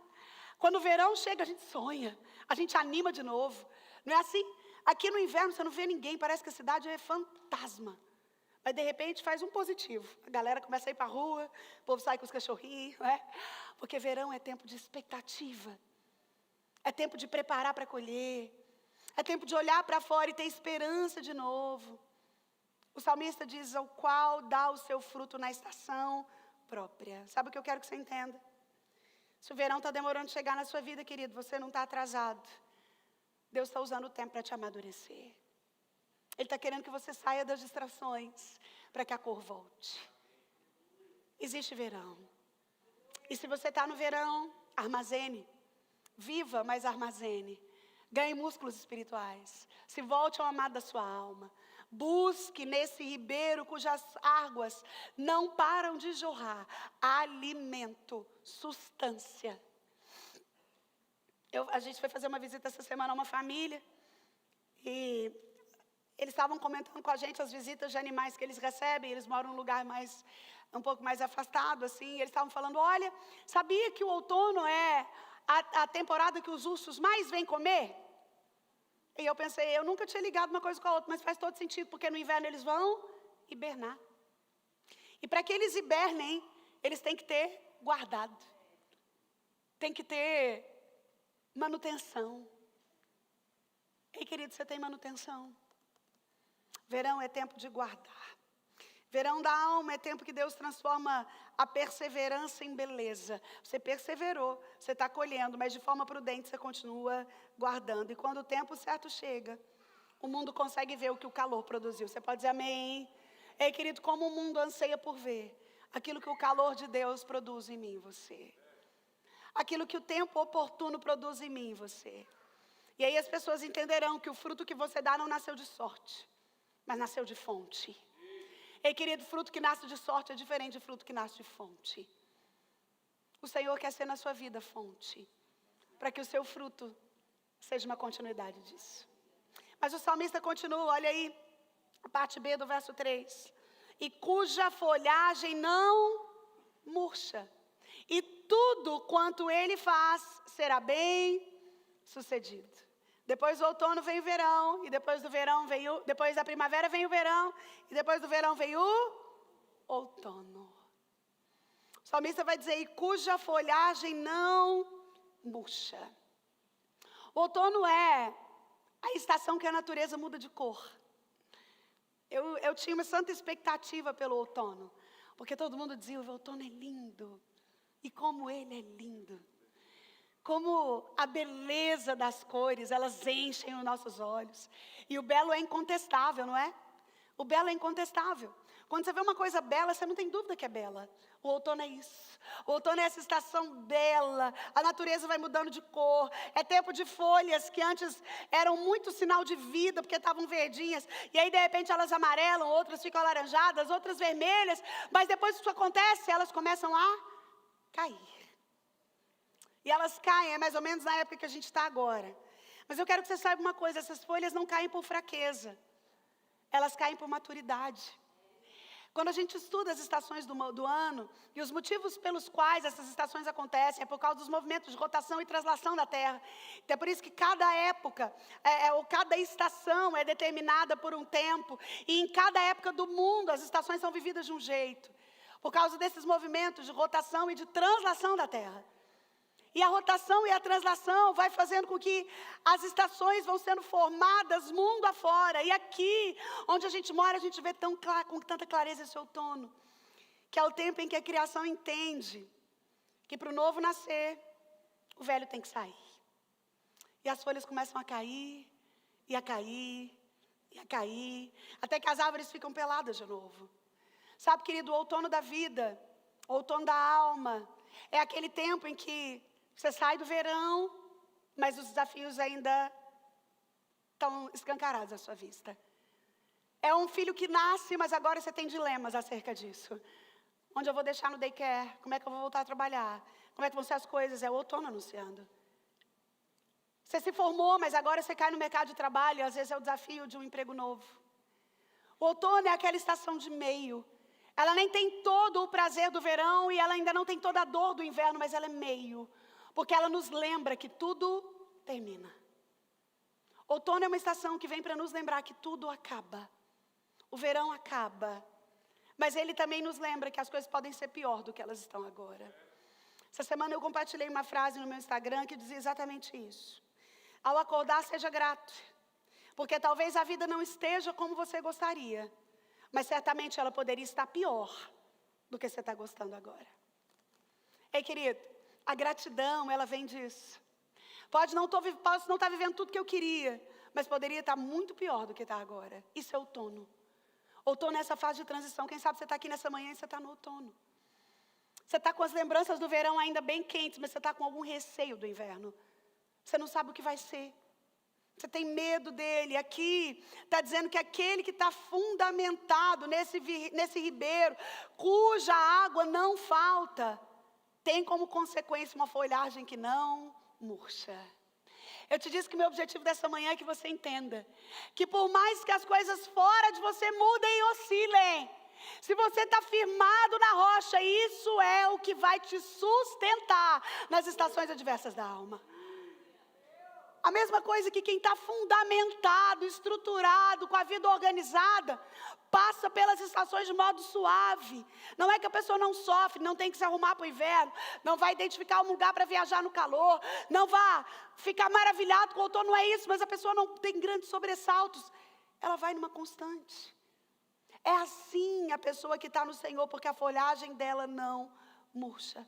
Quando o verão chega, a gente sonha, a gente anima de novo. Não é assim? Aqui no inverno você não vê ninguém, parece que a cidade é fantasma. Mas de repente faz um positivo. A galera começa a ir para a rua, o povo sai com os cachorrinhos, não é? Porque verão é tempo de expectativa. É tempo de preparar para colher. É tempo de olhar para fora e ter esperança de novo. O salmista diz, ao qual dá o seu fruto na estação própria. Sabe o que eu quero que você entenda? Se o verão está demorando de chegar na sua vida, querido, você não está atrasado. Deus está usando o tempo para te amadurecer. Ele está querendo que você saia das distrações para que a cor volte. Existe verão. E se você está no verão, armazene. Viva, mas armazene. Ganhe músculos espirituais. Se volte ao amado da sua alma. Busque nesse ribeiro cujas águas não param de jorrar alimento, substância. A gente foi fazer uma visita essa semana a uma família e eles estavam comentando com a gente as visitas de animais que eles recebem. Eles moram num lugar um pouco mais afastado, assim. Eles estavam falando, olha, sabia que o outono é a temporada que os ursos mais vêm comer? E eu pensei, eu nunca tinha ligado uma coisa com a outra, mas faz todo sentido, porque no inverno eles vão hibernar. E para que eles hibernem, eles têm que ter guardado. Tem que ter manutenção. Ei, querido, você tem manutenção? Verão é tempo de guardar. Verão da alma é tempo que Deus transforma a perseverança em beleza. Você perseverou, você está colhendo, mas de forma prudente você continua guardando. E quando o tempo certo chega, o mundo consegue ver o que o calor produziu. Você pode dizer amém? Ei, querido, como o mundo anseia por ver aquilo que o calor de Deus produz em mim e você. Aquilo que o tempo oportuno produz em mim e você. E aí as pessoas entenderão que o fruto que você dá não nasceu de sorte, mas nasceu de fonte. Ei, querido, fruto que nasce de sorte é diferente de fruto que nasce de fonte. O Senhor quer ser na sua vida fonte, para que o seu fruto seja uma continuidade disso. Mas o salmista continua, olha aí, a parte B do verso 3. E cuja folhagem não murcha, e tudo quanto ele faz será bem sucedido. Depois do outono vem o verão, e depois do verão depois da primavera vem o verão, e depois do verão vem o outono. O salmista vai dizer, e cuja folhagem não murcha. O outono é a estação que a natureza muda de cor. Eu tinha uma santa expectativa pelo outono, porque todo mundo dizia, o outono é lindo, e como ele é lindo. Como a beleza das cores, elas enchem os nossos olhos. E o belo é incontestável, não é? O belo é incontestável. Quando você vê uma coisa bela, você não tem dúvida que é bela. O outono é isso. O outono é essa estação bela. A natureza vai mudando de cor. É tempo de folhas que antes eram muito sinal de vida, porque estavam verdinhas. E aí, de repente, elas amarelam, outras ficam alaranjadas, outras vermelhas. Mas depois que isso acontece, elas começam a cair. E elas caem, é mais ou menos na época que a gente está agora. Mas eu quero que você saiba uma coisa, essas folhas não caem por fraqueza. Elas caem por maturidade. Quando a gente estuda as estações do ano, e os motivos pelos quais essas estações acontecem, é por causa dos movimentos de rotação e translação da Terra. Então é por isso que cada época, ou cada estação é determinada por um tempo, e em cada época do mundo as estações são vividas de um jeito. Por causa desses movimentos de rotação e de translação da Terra. E a rotação e a translação vai fazendo com que as estações vão sendo formadas mundo afora. E aqui, onde a gente mora, a gente vê com tanta clareza esse outono. Que é o tempo em que a criação entende que para o novo nascer, o velho tem que sair. E as folhas começam a cair, e a cair, e a cair, até que as árvores ficam peladas de novo. Sabe, querido, o outono da vida, o outono da alma, é aquele tempo em que você sai do verão, mas os desafios ainda estão escancarados à sua vista. É um filho que nasce, mas agora você tem dilemas acerca disso. Onde eu vou deixar no daycare? Como é que eu vou voltar a trabalhar? Como é que vão ser as coisas? É o outono anunciando. Você se formou, mas agora você cai no mercado de trabalho, e às vezes é o desafio de um emprego novo. O outono é aquela estação de meio. Ela nem tem todo o prazer do verão e ela ainda não tem toda a dor do inverno, mas ela é meio. Porque ela nos lembra que tudo termina. Outono é uma estação que vem para nos lembrar que tudo acaba. O verão acaba. Mas ele também nos lembra que as coisas podem ser pior do que elas estão agora. Essa semana eu compartilhei uma frase no meu Instagram que dizia exatamente isso. Ao acordar, seja grato. Porque talvez a vida não esteja como você gostaria. Mas certamente ela poderia estar pior do que você está gostando agora. Ei, querido. A gratidão, ela vem disso. Posso não estar vivendo tudo que eu queria, mas poderia estar muito pior do que está agora. Isso é outono. Outono é essa fase de transição. Quem sabe você está aqui nessa manhã e você está no outono. Você está com as lembranças do verão ainda bem quentes, mas você está com algum receio do inverno. Você não sabe o que vai ser. Você tem medo dele. Aqui está dizendo que aquele que está fundamentado nesse ribeiro, cuja água não falta, tem como consequência uma folhagem que não murcha. Eu te disse que meu objetivo dessa manhã é que você entenda que por mais que as coisas fora de você mudem e oscilem, se você está firmado na rocha, isso é o que vai te sustentar nas estações adversas da alma. A mesma coisa que quem está fundamentado, estruturado, com a vida organizada, passa pelas estações de modo suave. Não é que a pessoa não sofre, não tem que se arrumar para o inverno, não vai identificar um lugar para viajar no calor, não vai ficar maravilhado com o outono, não é isso, mas a pessoa não tem grandes sobressaltos. Ela vai numa constante. É assim a pessoa que está no Senhor, porque a folhagem dela não murcha.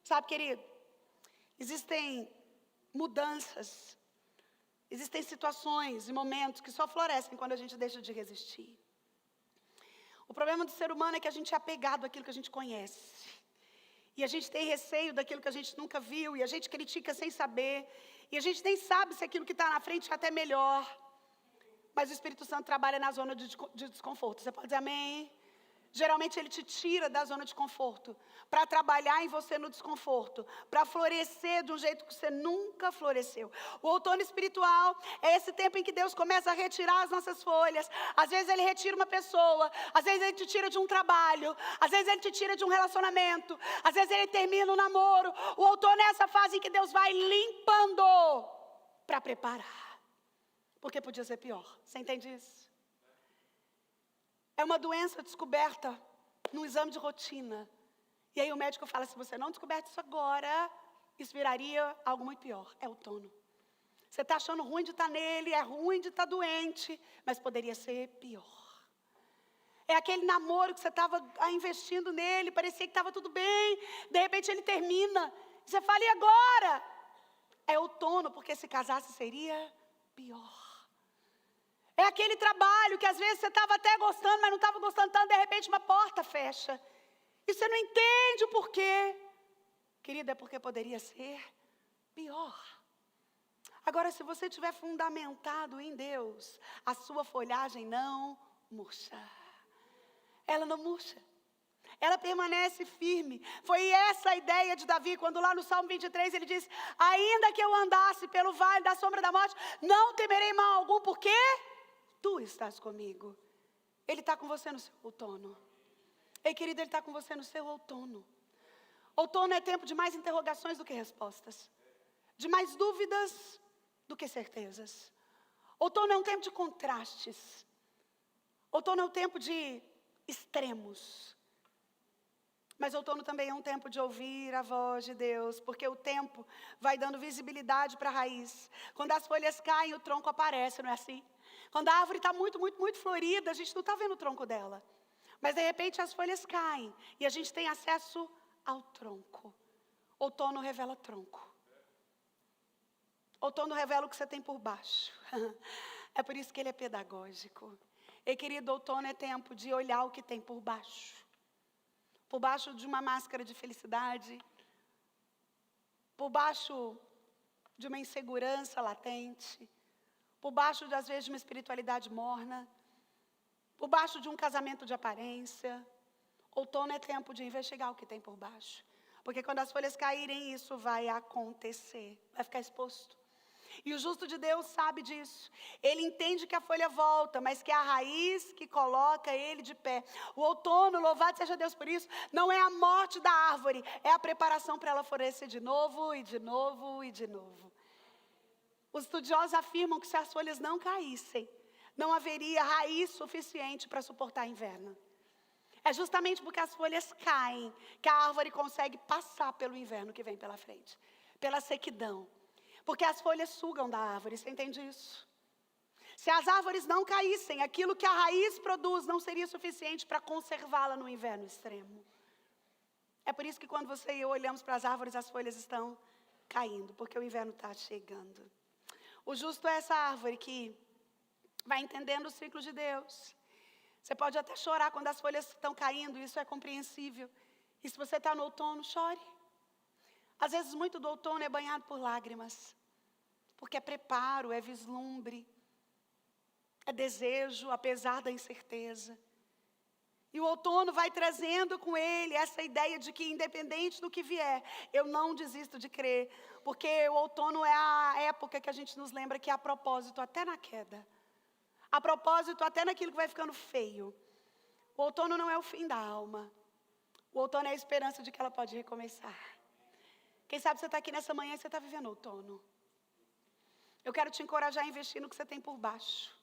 Sabe, querido, existem mudanças, existem situações e momentos que só florescem quando a gente deixa de resistir. O problema do ser humano é que a gente é apegado àquilo que a gente conhece. E a gente tem receio daquilo que a gente nunca viu, e a gente critica sem saber, e a gente nem sabe se aquilo que está na frente é até melhor. Mas o Espírito Santo trabalha na zona de desconforto. Você pode dizer amém? Geralmente ele te tira da zona de conforto para trabalhar em você no desconforto, para florescer de um jeito que você nunca floresceu. O outono espiritual é esse tempo em que Deus começa a retirar as nossas folhas. Às vezes ele retira uma pessoa, às vezes ele te tira de um trabalho, às vezes ele te tira de um relacionamento, às vezes ele termina um namoro. O outono é essa fase em que Deus vai limpando para preparar, porque podia ser pior. Você entende isso? É uma doença descoberta no exame de rotina. E aí o médico fala, se você não descoberto isso agora, isso viraria algo muito pior. É outono. Você está achando ruim de estar nele, é ruim de estar doente, mas poderia ser pior. É aquele namoro que você estava investindo nele, parecia que estava tudo bem, de repente ele termina. Você fala, e agora? É outono, porque se casasse seria pior. É aquele trabalho que às vezes você estava até gostando, mas não estava gostando tanto, de repente uma porta fecha. E você não entende o porquê. Querida, é porque poderia ser pior. Agora, se você estiver fundamentado em Deus, a sua folhagem não murcha. Ela não murcha. Ela permanece firme. Foi essa a ideia de Davi, quando lá no Salmo 23 ele diz, ainda que eu andasse pelo vale da sombra da morte, não temerei mal algum, porque tu estás comigo. Ele está com você no seu outono. Ei, querido, ele está com você no seu outono. Outono é tempo de mais interrogações do que respostas. De mais dúvidas do que certezas. Outono é um tempo de contrastes. Outono é um tempo de extremos. Mas outono também é um tempo de ouvir a voz de Deus, porque o tempo vai dando visibilidade para a raiz. Quando as folhas caem, o tronco aparece, não é assim? Quando a árvore está muito, muito, muito florida, a gente não está vendo o tronco dela. Mas de repente as folhas caem e a gente tem acesso ao tronco. Outono revela tronco. Outono revela o que você tem por baixo. É por isso que ele é pedagógico. E querido, outono é tempo de olhar o que tem por baixo. Por baixo de uma máscara de felicidade. Por baixo de uma insegurança latente. Por baixo, às vezes, de uma espiritualidade morna. Por baixo de um casamento de aparência. Outono é tempo de investigar o que tem por baixo. Porque quando as folhas caírem, isso vai acontecer. Vai ficar exposto. E o justo de Deus sabe disso. Ele entende que a folha volta, mas que é a raiz que coloca ele de pé. O outono, louvado seja Deus por isso, não é a morte da árvore, é a preparação para ela florescer de novo, e de novo, e de novo. Os estudiosos afirmam que se as folhas não caíssem, não haveria raiz suficiente para suportar inverno. É justamente porque as folhas caem que a árvore consegue passar pelo inverno que vem pela frente. Pela sequidão. Porque as folhas sugam da árvore, você entende isso? Se as árvores não caíssem, aquilo que a raiz produz não seria suficiente para conservá-la no inverno extremo. É por isso que quando você e eu olhamos para as árvores, as folhas estão caindo, porque o inverno está chegando. O justo é essa árvore que vai entendendo o ciclo de Deus. Você pode até chorar quando as folhas estão caindo, isso é compreensível. E se você está no outono, chore. Às vezes muito do outono é banhado por lágrimas. Porque é preparo, é vislumbre, é desejo, apesar da incerteza. E o outono vai trazendo com ele essa ideia de que, independente do que vier, eu não desisto de crer. Porque o outono é a época que a gente nos lembra que há propósito até na queda. Há propósito até naquilo que vai ficando feio. O outono não é o fim da alma. O outono é a esperança de que ela pode recomeçar. Quem sabe você está aqui nessa manhã e você está vivendo outono. Eu quero te encorajar a investir no que você tem por baixo.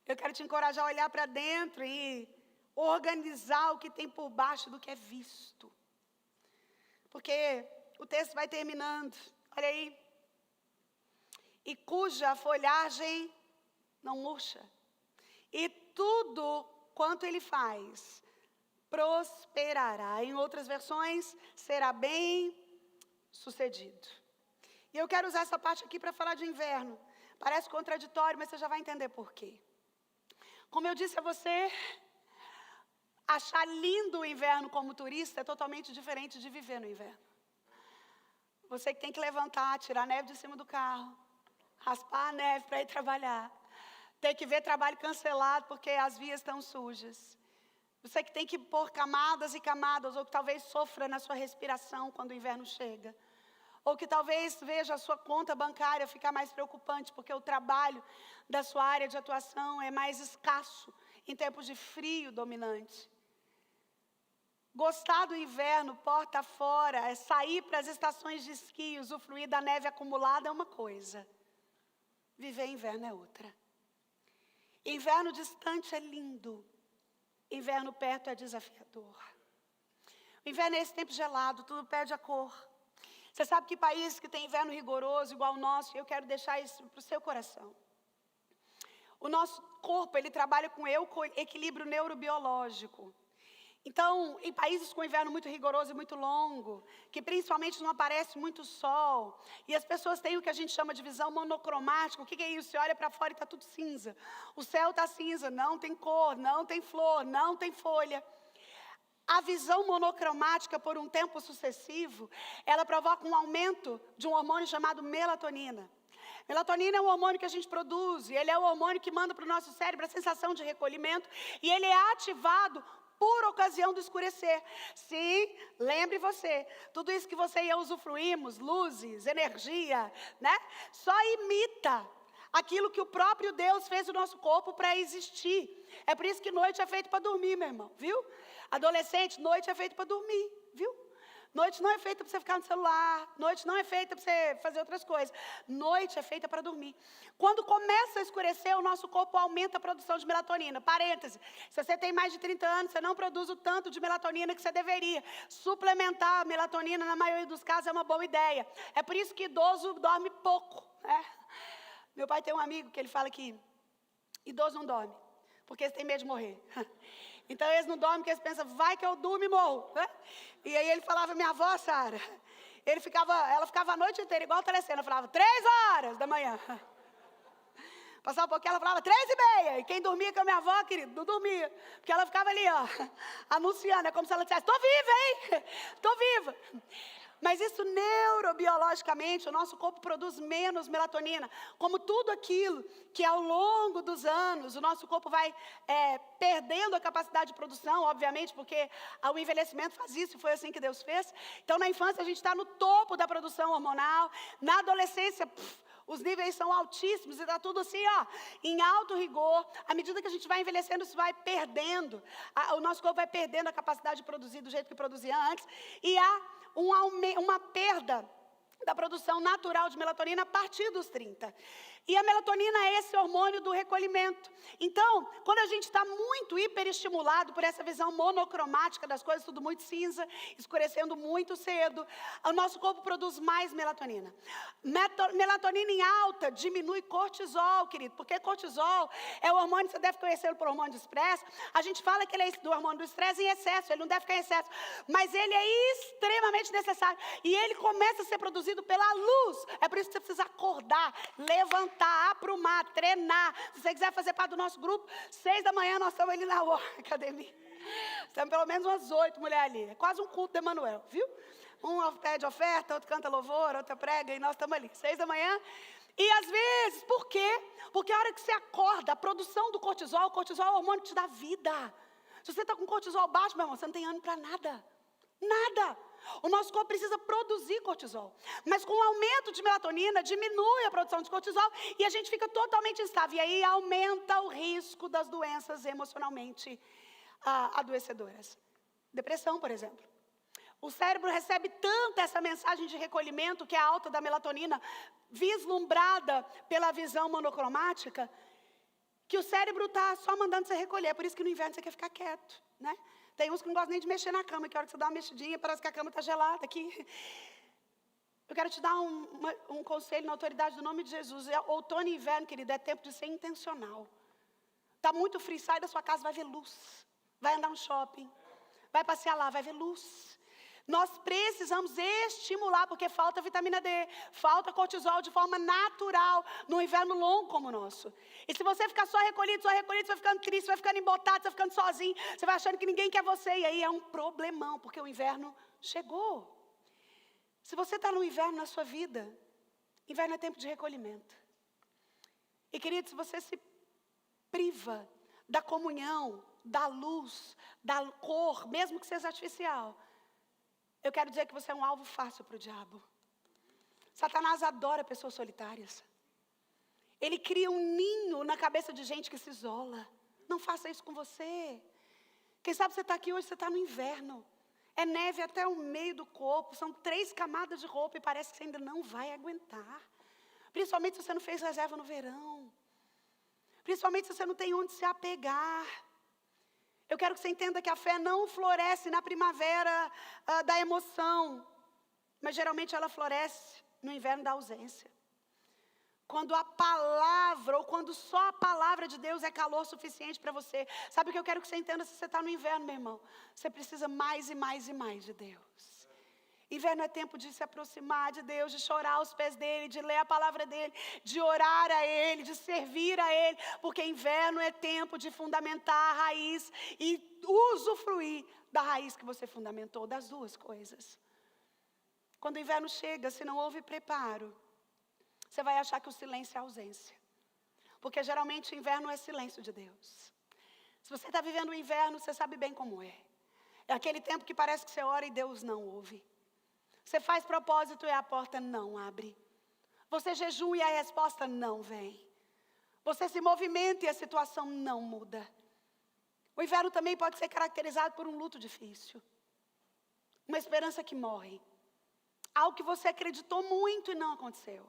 Eu quero te encorajar a olhar para dentro e organizar o que tem por baixo do que é visto. Porque o texto vai terminando. Olha aí. E cuja folhagem não murcha. E tudo quanto ele faz prosperará. Em outras versões, será bem sucedido. E eu quero usar essa parte aqui para falar de inverno. Parece contraditório, mas você já vai entender por quê. Como eu disse a você, Achar lindo o inverno como turista é totalmente diferente de viver no inverno. Você que tem que levantar, tirar a neve de cima do carro, raspar a neve para ir trabalhar. Tem que ver trabalho cancelado porque as vias estão sujas. Você que tem que pôr camadas e camadas, ou que talvez sofra na sua respiração quando o inverno chega. Ou que talvez veja a sua conta bancária ficar mais preocupante, porque o trabalho da sua área de atuação é mais escasso em tempos de frio dominante. Gostar do inverno, porta fora, é sair para as estações de esqui, usufruir da neve acumulada é uma coisa. Viver inverno é outra. Inverno distante é lindo. Inverno perto é desafiador. O inverno é esse tempo gelado, tudo perde a cor. Você sabe que país que tem inverno rigoroso igual o nosso, eu quero deixar isso para o seu coração. O nosso corpo, ele trabalha com equilíbrio neurobiológico. Então, em países com inverno muito rigoroso e muito longo, que principalmente não aparece muito sol, e as pessoas têm o que a gente chama de visão monocromática. O que é isso? Você olha para fora e está tudo cinza. O céu está cinza, não tem cor, não tem flor, não tem folha. A visão monocromática por um tempo sucessivo, ela provoca um aumento de um hormônio chamado melatonina. Melatonina é um hormônio que a gente produz, e ele é o hormônio que manda para o nosso cérebro a sensação de recolhimento, e ele é ativado por ocasião do escurecer. Sim, lembre você, tudo isso que você e eu usufruímos, luzes, energia, né? Só imita aquilo que o próprio Deus fez no nosso corpo para existir. É por isso que noite é feito para dormir, meu irmão, viu? Adolescente, noite é feito para dormir, viu? Noite não é feita para você ficar no celular. Noite não é feita para você fazer outras coisas. Noite é feita para dormir. Quando começa a escurecer, o nosso corpo aumenta a produção de melatonina. Parêntese, se você tem mais de 30 anos, você não produz o tanto de melatonina que você deveria. Suplementar a melatonina, na maioria dos casos, é uma boa ideia. É por isso que idoso dorme pouco, né? Meu pai tem um amigo que ele fala que idoso não dorme, porque eles têm medo de morrer. Então eles não dormem porque eles pensam, vai que eu durmo e morro, né? E aí ele falava, minha avó, Sara, ela ficava a noite inteira, igual a Telecena, falava 3h da manhã. Passava um pouquinho, ela falava 3h30. E quem dormia com a minha avó, querido, não dormia. Porque ela ficava ali, ó, anunciando, é como se ela dissesse, tô viva, hein? Tô viva. Mas isso neurobiologicamente, o nosso corpo produz menos melatonina. Como tudo aquilo que ao longo dos anos, o nosso corpo vai perdendo a capacidade de produção, obviamente, porque o envelhecimento faz isso, e foi assim que Deus fez. Então, na infância, a gente está no topo da produção hormonal. Na adolescência, os níveis são altíssimos, e está tudo assim, ó, em alto rigor. À medida que a gente vai envelhecendo, isso vai perdendo. O nosso corpo vai perdendo a capacidade de produzir do jeito que produzia antes. E há uma perda da produção natural de melatonina a partir dos 30. E a melatonina é esse hormônio do recolhimento. Então, quando a gente está muito hiperestimulado por essa visão monocromática das coisas, tudo muito cinza, escurecendo muito cedo, o nosso corpo produz mais melatonina. Melatonina em alta diminui cortisol, querido, porque cortisol é o hormônio, você deve conhecer por hormônio do estresse. A gente fala que ele é do hormônio do estresse em excesso, ele não deve ficar em excesso, mas ele é extremamente necessário. E ele começa a ser produzido pela luz. É por isso que você precisa acordar, levantar, aprumar, treinar. Se você quiser fazer parte do nosso grupo, 6h nós estamos ali na academia. Estamos pelo menos umas 8 mulheres ali. É quase um culto de Emanuel, viu? Um pede oferta, outro canta louvor, outro prega, e nós estamos ali. 6h. E às vezes, por quê? Porque a hora que você acorda, a produção do cortisol, o cortisol é o hormônio que te dá vida. Se você está com cortisol baixo, meu irmão, você não tem ânimo para nada. Nada. O nosso corpo precisa produzir cortisol. Mas com o aumento de melatonina, diminui a produção de cortisol e a gente fica totalmente instável. E aí aumenta o risco das doenças emocionalmente adoecedoras. Depressão, por exemplo. O cérebro recebe tanto essa mensagem de recolhimento, que é a alta da melatonina, vislumbrada pela visão monocromática, que o cérebro está só mandando você recolher. É por isso que no inverno você quer ficar quieto, né? Tem uns que não gostam nem de mexer na cama, que a hora que você dá uma mexidinha, parece que a cama está gelada aqui. Eu quero te dar um conselho na autoridade do nome de Jesus. Outono e inverno, querido, é tempo de ser intencional. Está muito frio, sai da sua casa, vai ver luz. Vai andar no shopping. Vai passear lá, vai ver luz. Nós precisamos estimular, porque falta vitamina D, falta cortisol de forma natural, num inverno longo como o nosso. E se você ficar só recolhido, você vai ficando triste, vai ficando embotado, você vai ficando sozinho, você vai achando que ninguém quer você, e aí é um problemão, porque o inverno chegou. Se você está no inverno na sua vida, inverno é tempo de recolhimento. E querido, se você se priva da comunhão, da luz, da cor, mesmo que seja artificial, eu quero dizer que você é um alvo fácil para o diabo. Satanás adora pessoas solitárias. Ele cria um ninho na cabeça de gente que se isola. Não faça isso com você. Quem sabe você está aqui hoje, você está no inverno. É neve até o meio do corpo, são 3 camadas de roupa e parece que você ainda não vai aguentar. Principalmente se você não fez reserva no verão. Principalmente se você não tem onde se apegar. Eu quero que você entenda que a fé não floresce na primavera da emoção, mas geralmente ela floresce no inverno da ausência. Quando a palavra, ou quando só a palavra de Deus é calor suficiente para você. Sabe o que eu quero que você entenda se você está no inverno, meu irmão? Você precisa mais e mais e mais de Deus. Inverno é tempo de se aproximar de Deus, de chorar aos pés dEle, de ler a palavra dEle, de orar a Ele, de servir a Ele. Porque inverno é tempo de fundamentar a raiz e usufruir da raiz que você fundamentou, das duas coisas. Quando o inverno chega, se não houve preparo, você vai achar que o silêncio é ausência. Porque geralmente o inverno é silêncio de Deus. Se você está vivendo o inverno, você sabe bem como é. É aquele tempo que parece que você ora e Deus não ouve. Você faz propósito e a porta não abre. Você jejua e a resposta não vem. Você se movimenta e a situação não muda. O inverno também pode ser caracterizado por um luto difícil. Uma esperança que morre. Algo que você acreditou muito e não aconteceu.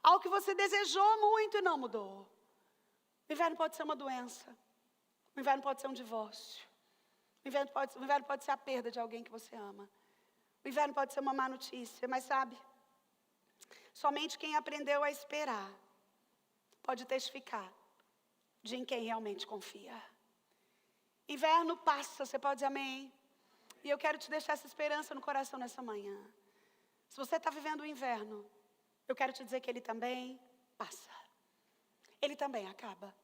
Algo que você desejou muito e não mudou. O inverno pode ser uma doença. O inverno pode ser um divórcio. O inverno pode ser a perda de alguém que você ama. O inverno pode ser uma má notícia, mas sabe, somente quem aprendeu a esperar pode testificar de em quem realmente confia. Inverno passa, você pode dizer amém? E eu quero te deixar essa esperança no coração nessa manhã. Se você está vivendo o inverno, eu quero te dizer que ele também passa. Ele também acaba.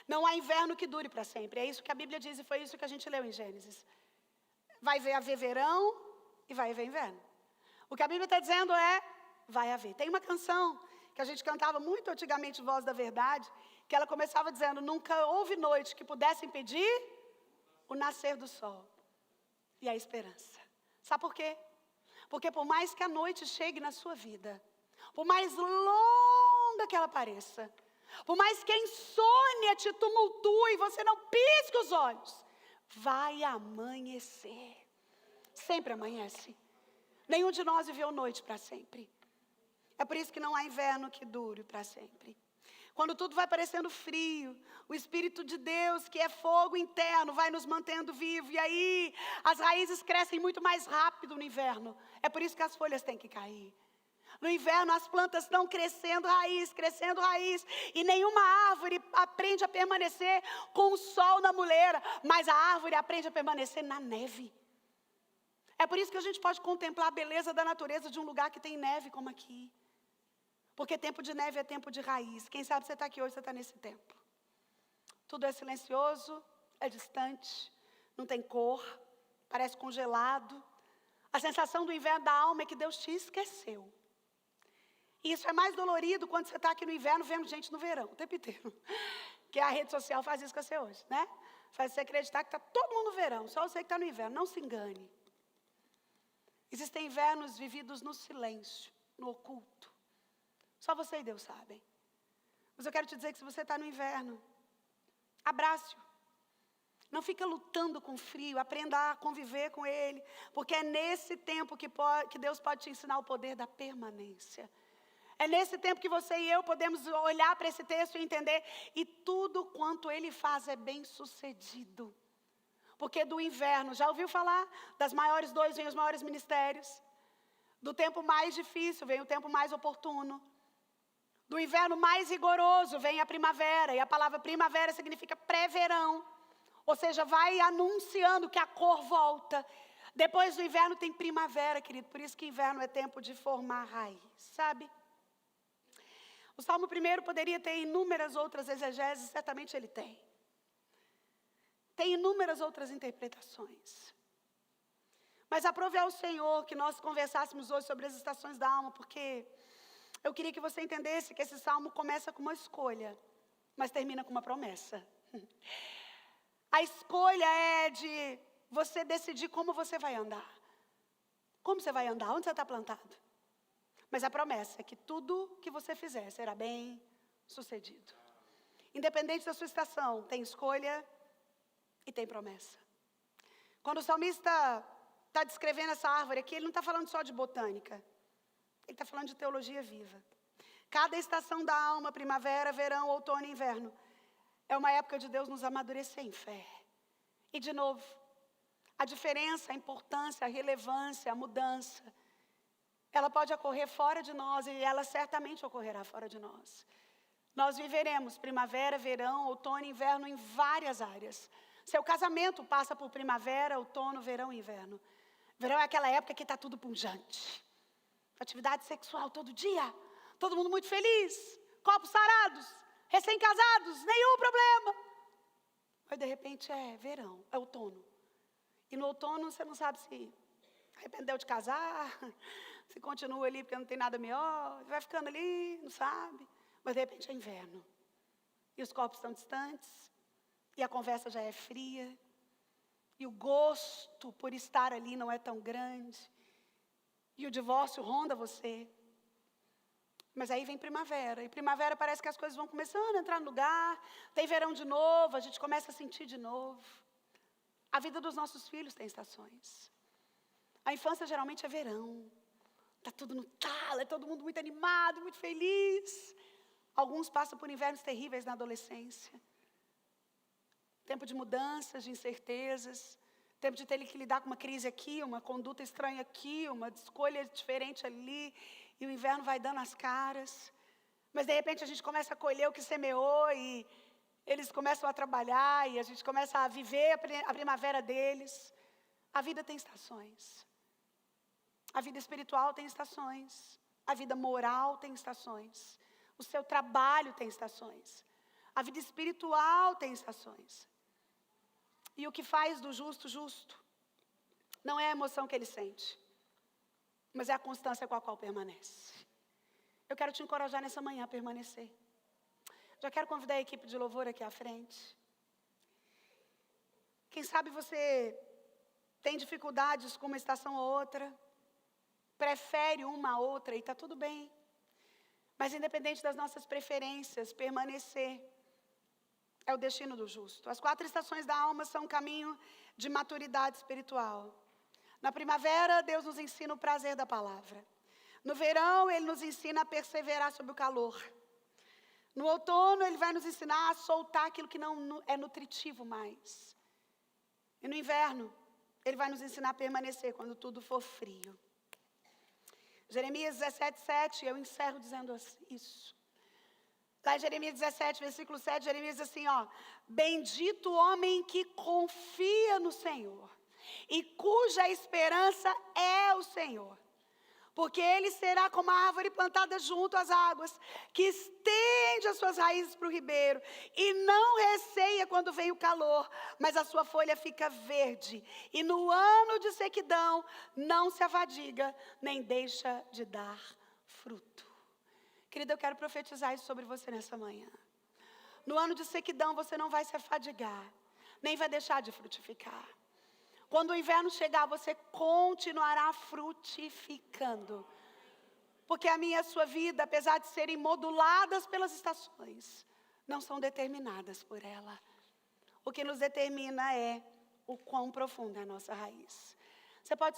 Não há inverno que dure para sempre. É isso que a Bíblia diz e foi isso que a gente leu em Gênesis. Vai haver verão e vai haver inverno. O que a Bíblia está dizendo é, vai haver. Tem uma canção que a gente cantava muito antigamente, Voz da Verdade, que ela começava dizendo, nunca houve noite que pudesse impedir o nascer do sol e a esperança. Sabe por quê? Porque por mais que a noite chegue na sua vida, por mais longa que ela pareça, por mais que a insônia te tumultue e você não pisque os olhos, vai amanhecer. Sempre amanhece. Nenhum de nós viveu noite para sempre. É por isso que não há inverno que dure para sempre. Quando tudo vai parecendo frio, o Espírito de Deus, que é fogo interno, vai nos mantendo vivos. E aí, as raízes crescem muito mais rápido no inverno. É por isso que as folhas têm que cair. No inverno, as plantas estão crescendo raiz. E nenhuma árvore aprende a permanecer com o sol na muleira, mas a árvore aprende a permanecer na neve. É por isso que a gente pode contemplar a beleza da natureza de um lugar que tem neve como aqui. Porque tempo de neve é tempo de raiz. Quem sabe você está aqui hoje, você está nesse tempo. Tudo é silencioso, é distante, não tem cor, parece congelado. A sensação do inverno da alma é que Deus te esqueceu. E isso é mais dolorido quando você está aqui no inverno vendo gente no verão, o tempo inteiro. Que a rede social faz isso com você hoje, né? Faz você acreditar que está todo mundo no verão, só você que está no inverno. Não se engane. Existem invernos vividos no silêncio, no oculto. Só você e Deus sabem. Mas eu quero te dizer que se você está no inverno, abrace-o. Não fica lutando com frio, aprenda a conviver com ele. Porque é nesse tempo que Deus pode te ensinar o poder da permanência. É nesse tempo que você e eu podemos olhar para esse texto e entender. E tudo quanto ele faz é bem sucedido. Porque do inverno, já ouviu falar? Das maiores dores vêm os maiores ministérios. Do tempo mais difícil vem o tempo mais oportuno. Do inverno mais rigoroso vem a primavera. E a palavra primavera significa pré-verão. Ou seja, vai anunciando que a cor volta. Depois do inverno tem primavera, querido. Por isso que inverno é tempo de formar raiz, sabe? O Salmo 1 poderia ter inúmeras outras exegeses, certamente ele tem. Tem inúmeras outras interpretações. Mas aprove ao Senhor que nós conversássemos hoje sobre as estações da alma, porque eu queria que você entendesse que esse salmo começa com uma escolha, mas termina com uma promessa. A escolha é de você decidir como você vai andar. Como você vai andar? Onde você está plantado? Mas a promessa é que tudo que você fizer será bem sucedido. Independente da sua estação, tem escolha e tem promessa. Quando o salmista está descrevendo essa árvore aqui, ele não está falando só de botânica. Ele está falando de teologia viva. Cada estação da alma, primavera, verão, outono e inverno, é uma época de Deus nos amadurecer em fé. E de novo, a diferença, a importância, a relevância, a mudança, ela pode ocorrer fora de nós e ela certamente ocorrerá fora de nós. Nós viveremos primavera, verão, outono e inverno em várias áreas. Seu casamento passa por primavera, outono, verão e inverno. Verão é aquela época que está tudo pungente. Atividade sexual todo dia, todo mundo muito feliz, copos sarados, recém-casados, nenhum problema. Mas de repente é verão, é outono. E no outono você não sabe se arrependeu de casar, se continua ali porque não tem nada melhor, vai ficando ali, não sabe. Mas de repente é inverno. E os corpos estão distantes, e a conversa já é fria, e o gosto por estar ali não é tão grande, e o divórcio ronda você. Mas aí vem primavera, e primavera parece que as coisas vão começando a entrar no lugar, tem verão de novo, a gente começa a sentir de novo. A vida dos nossos filhos tem estações. A infância geralmente é verão, está tudo no talo, é todo mundo muito animado, muito feliz. Alguns passam por invernos terríveis na adolescência. Tempo de mudanças, de incertezas, tempo de ter que lidar com uma crise aqui, uma conduta estranha aqui, uma escolha diferente ali, e o inverno vai dando as caras. Mas de repente a gente começa a colher o que semeou e eles começam a trabalhar e a gente começa a viver a primavera deles. A vida tem estações. A vida espiritual tem estações. A vida moral tem estações. O seu trabalho tem estações. A vida espiritual tem estações. E o que faz do justo justo não é a emoção que ele sente, mas é a constância com a qual permanece. Eu quero te encorajar nessa manhã a permanecer. Já quero convidar a equipe de louvor aqui à frente. Quem sabe você tem dificuldades com uma estação ou outra, prefere uma a outra e está tudo bem. Mas independente das nossas preferências, permanecer é o destino do justo. As 4 estações da alma são um caminho de maturidade espiritual. Na primavera, Deus nos ensina o prazer da palavra. No verão, Ele nos ensina a perseverar sob o calor. No outono, Ele vai nos ensinar a soltar aquilo que não é nutritivo mais. E no inverno, Ele vai nos ensinar a permanecer quando tudo for frio. Jeremias 17:7, eu encerro dizendo isso. Lá em Jeremias 17, versículo 7, Jeremias diz assim, bendito o homem que confia no Senhor e cuja esperança é o Senhor. Porque ele será como a árvore plantada junto às águas, que estende as suas raízes para o ribeiro e não receia quando vem o calor, mas a sua folha fica verde. E no ano de sequidão não se afadiga, nem deixa de dar fruto. Querida, eu quero profetizar isso sobre você nessa manhã. No ano de sequidão você não vai se afadigar, nem vai deixar de frutificar. Quando o inverno chegar, você continuará frutificando. Porque a minha e a sua vida, apesar de serem moduladas pelas estações, não são determinadas por ela. O que nos determina é o quão profunda é a nossa raiz. Você pode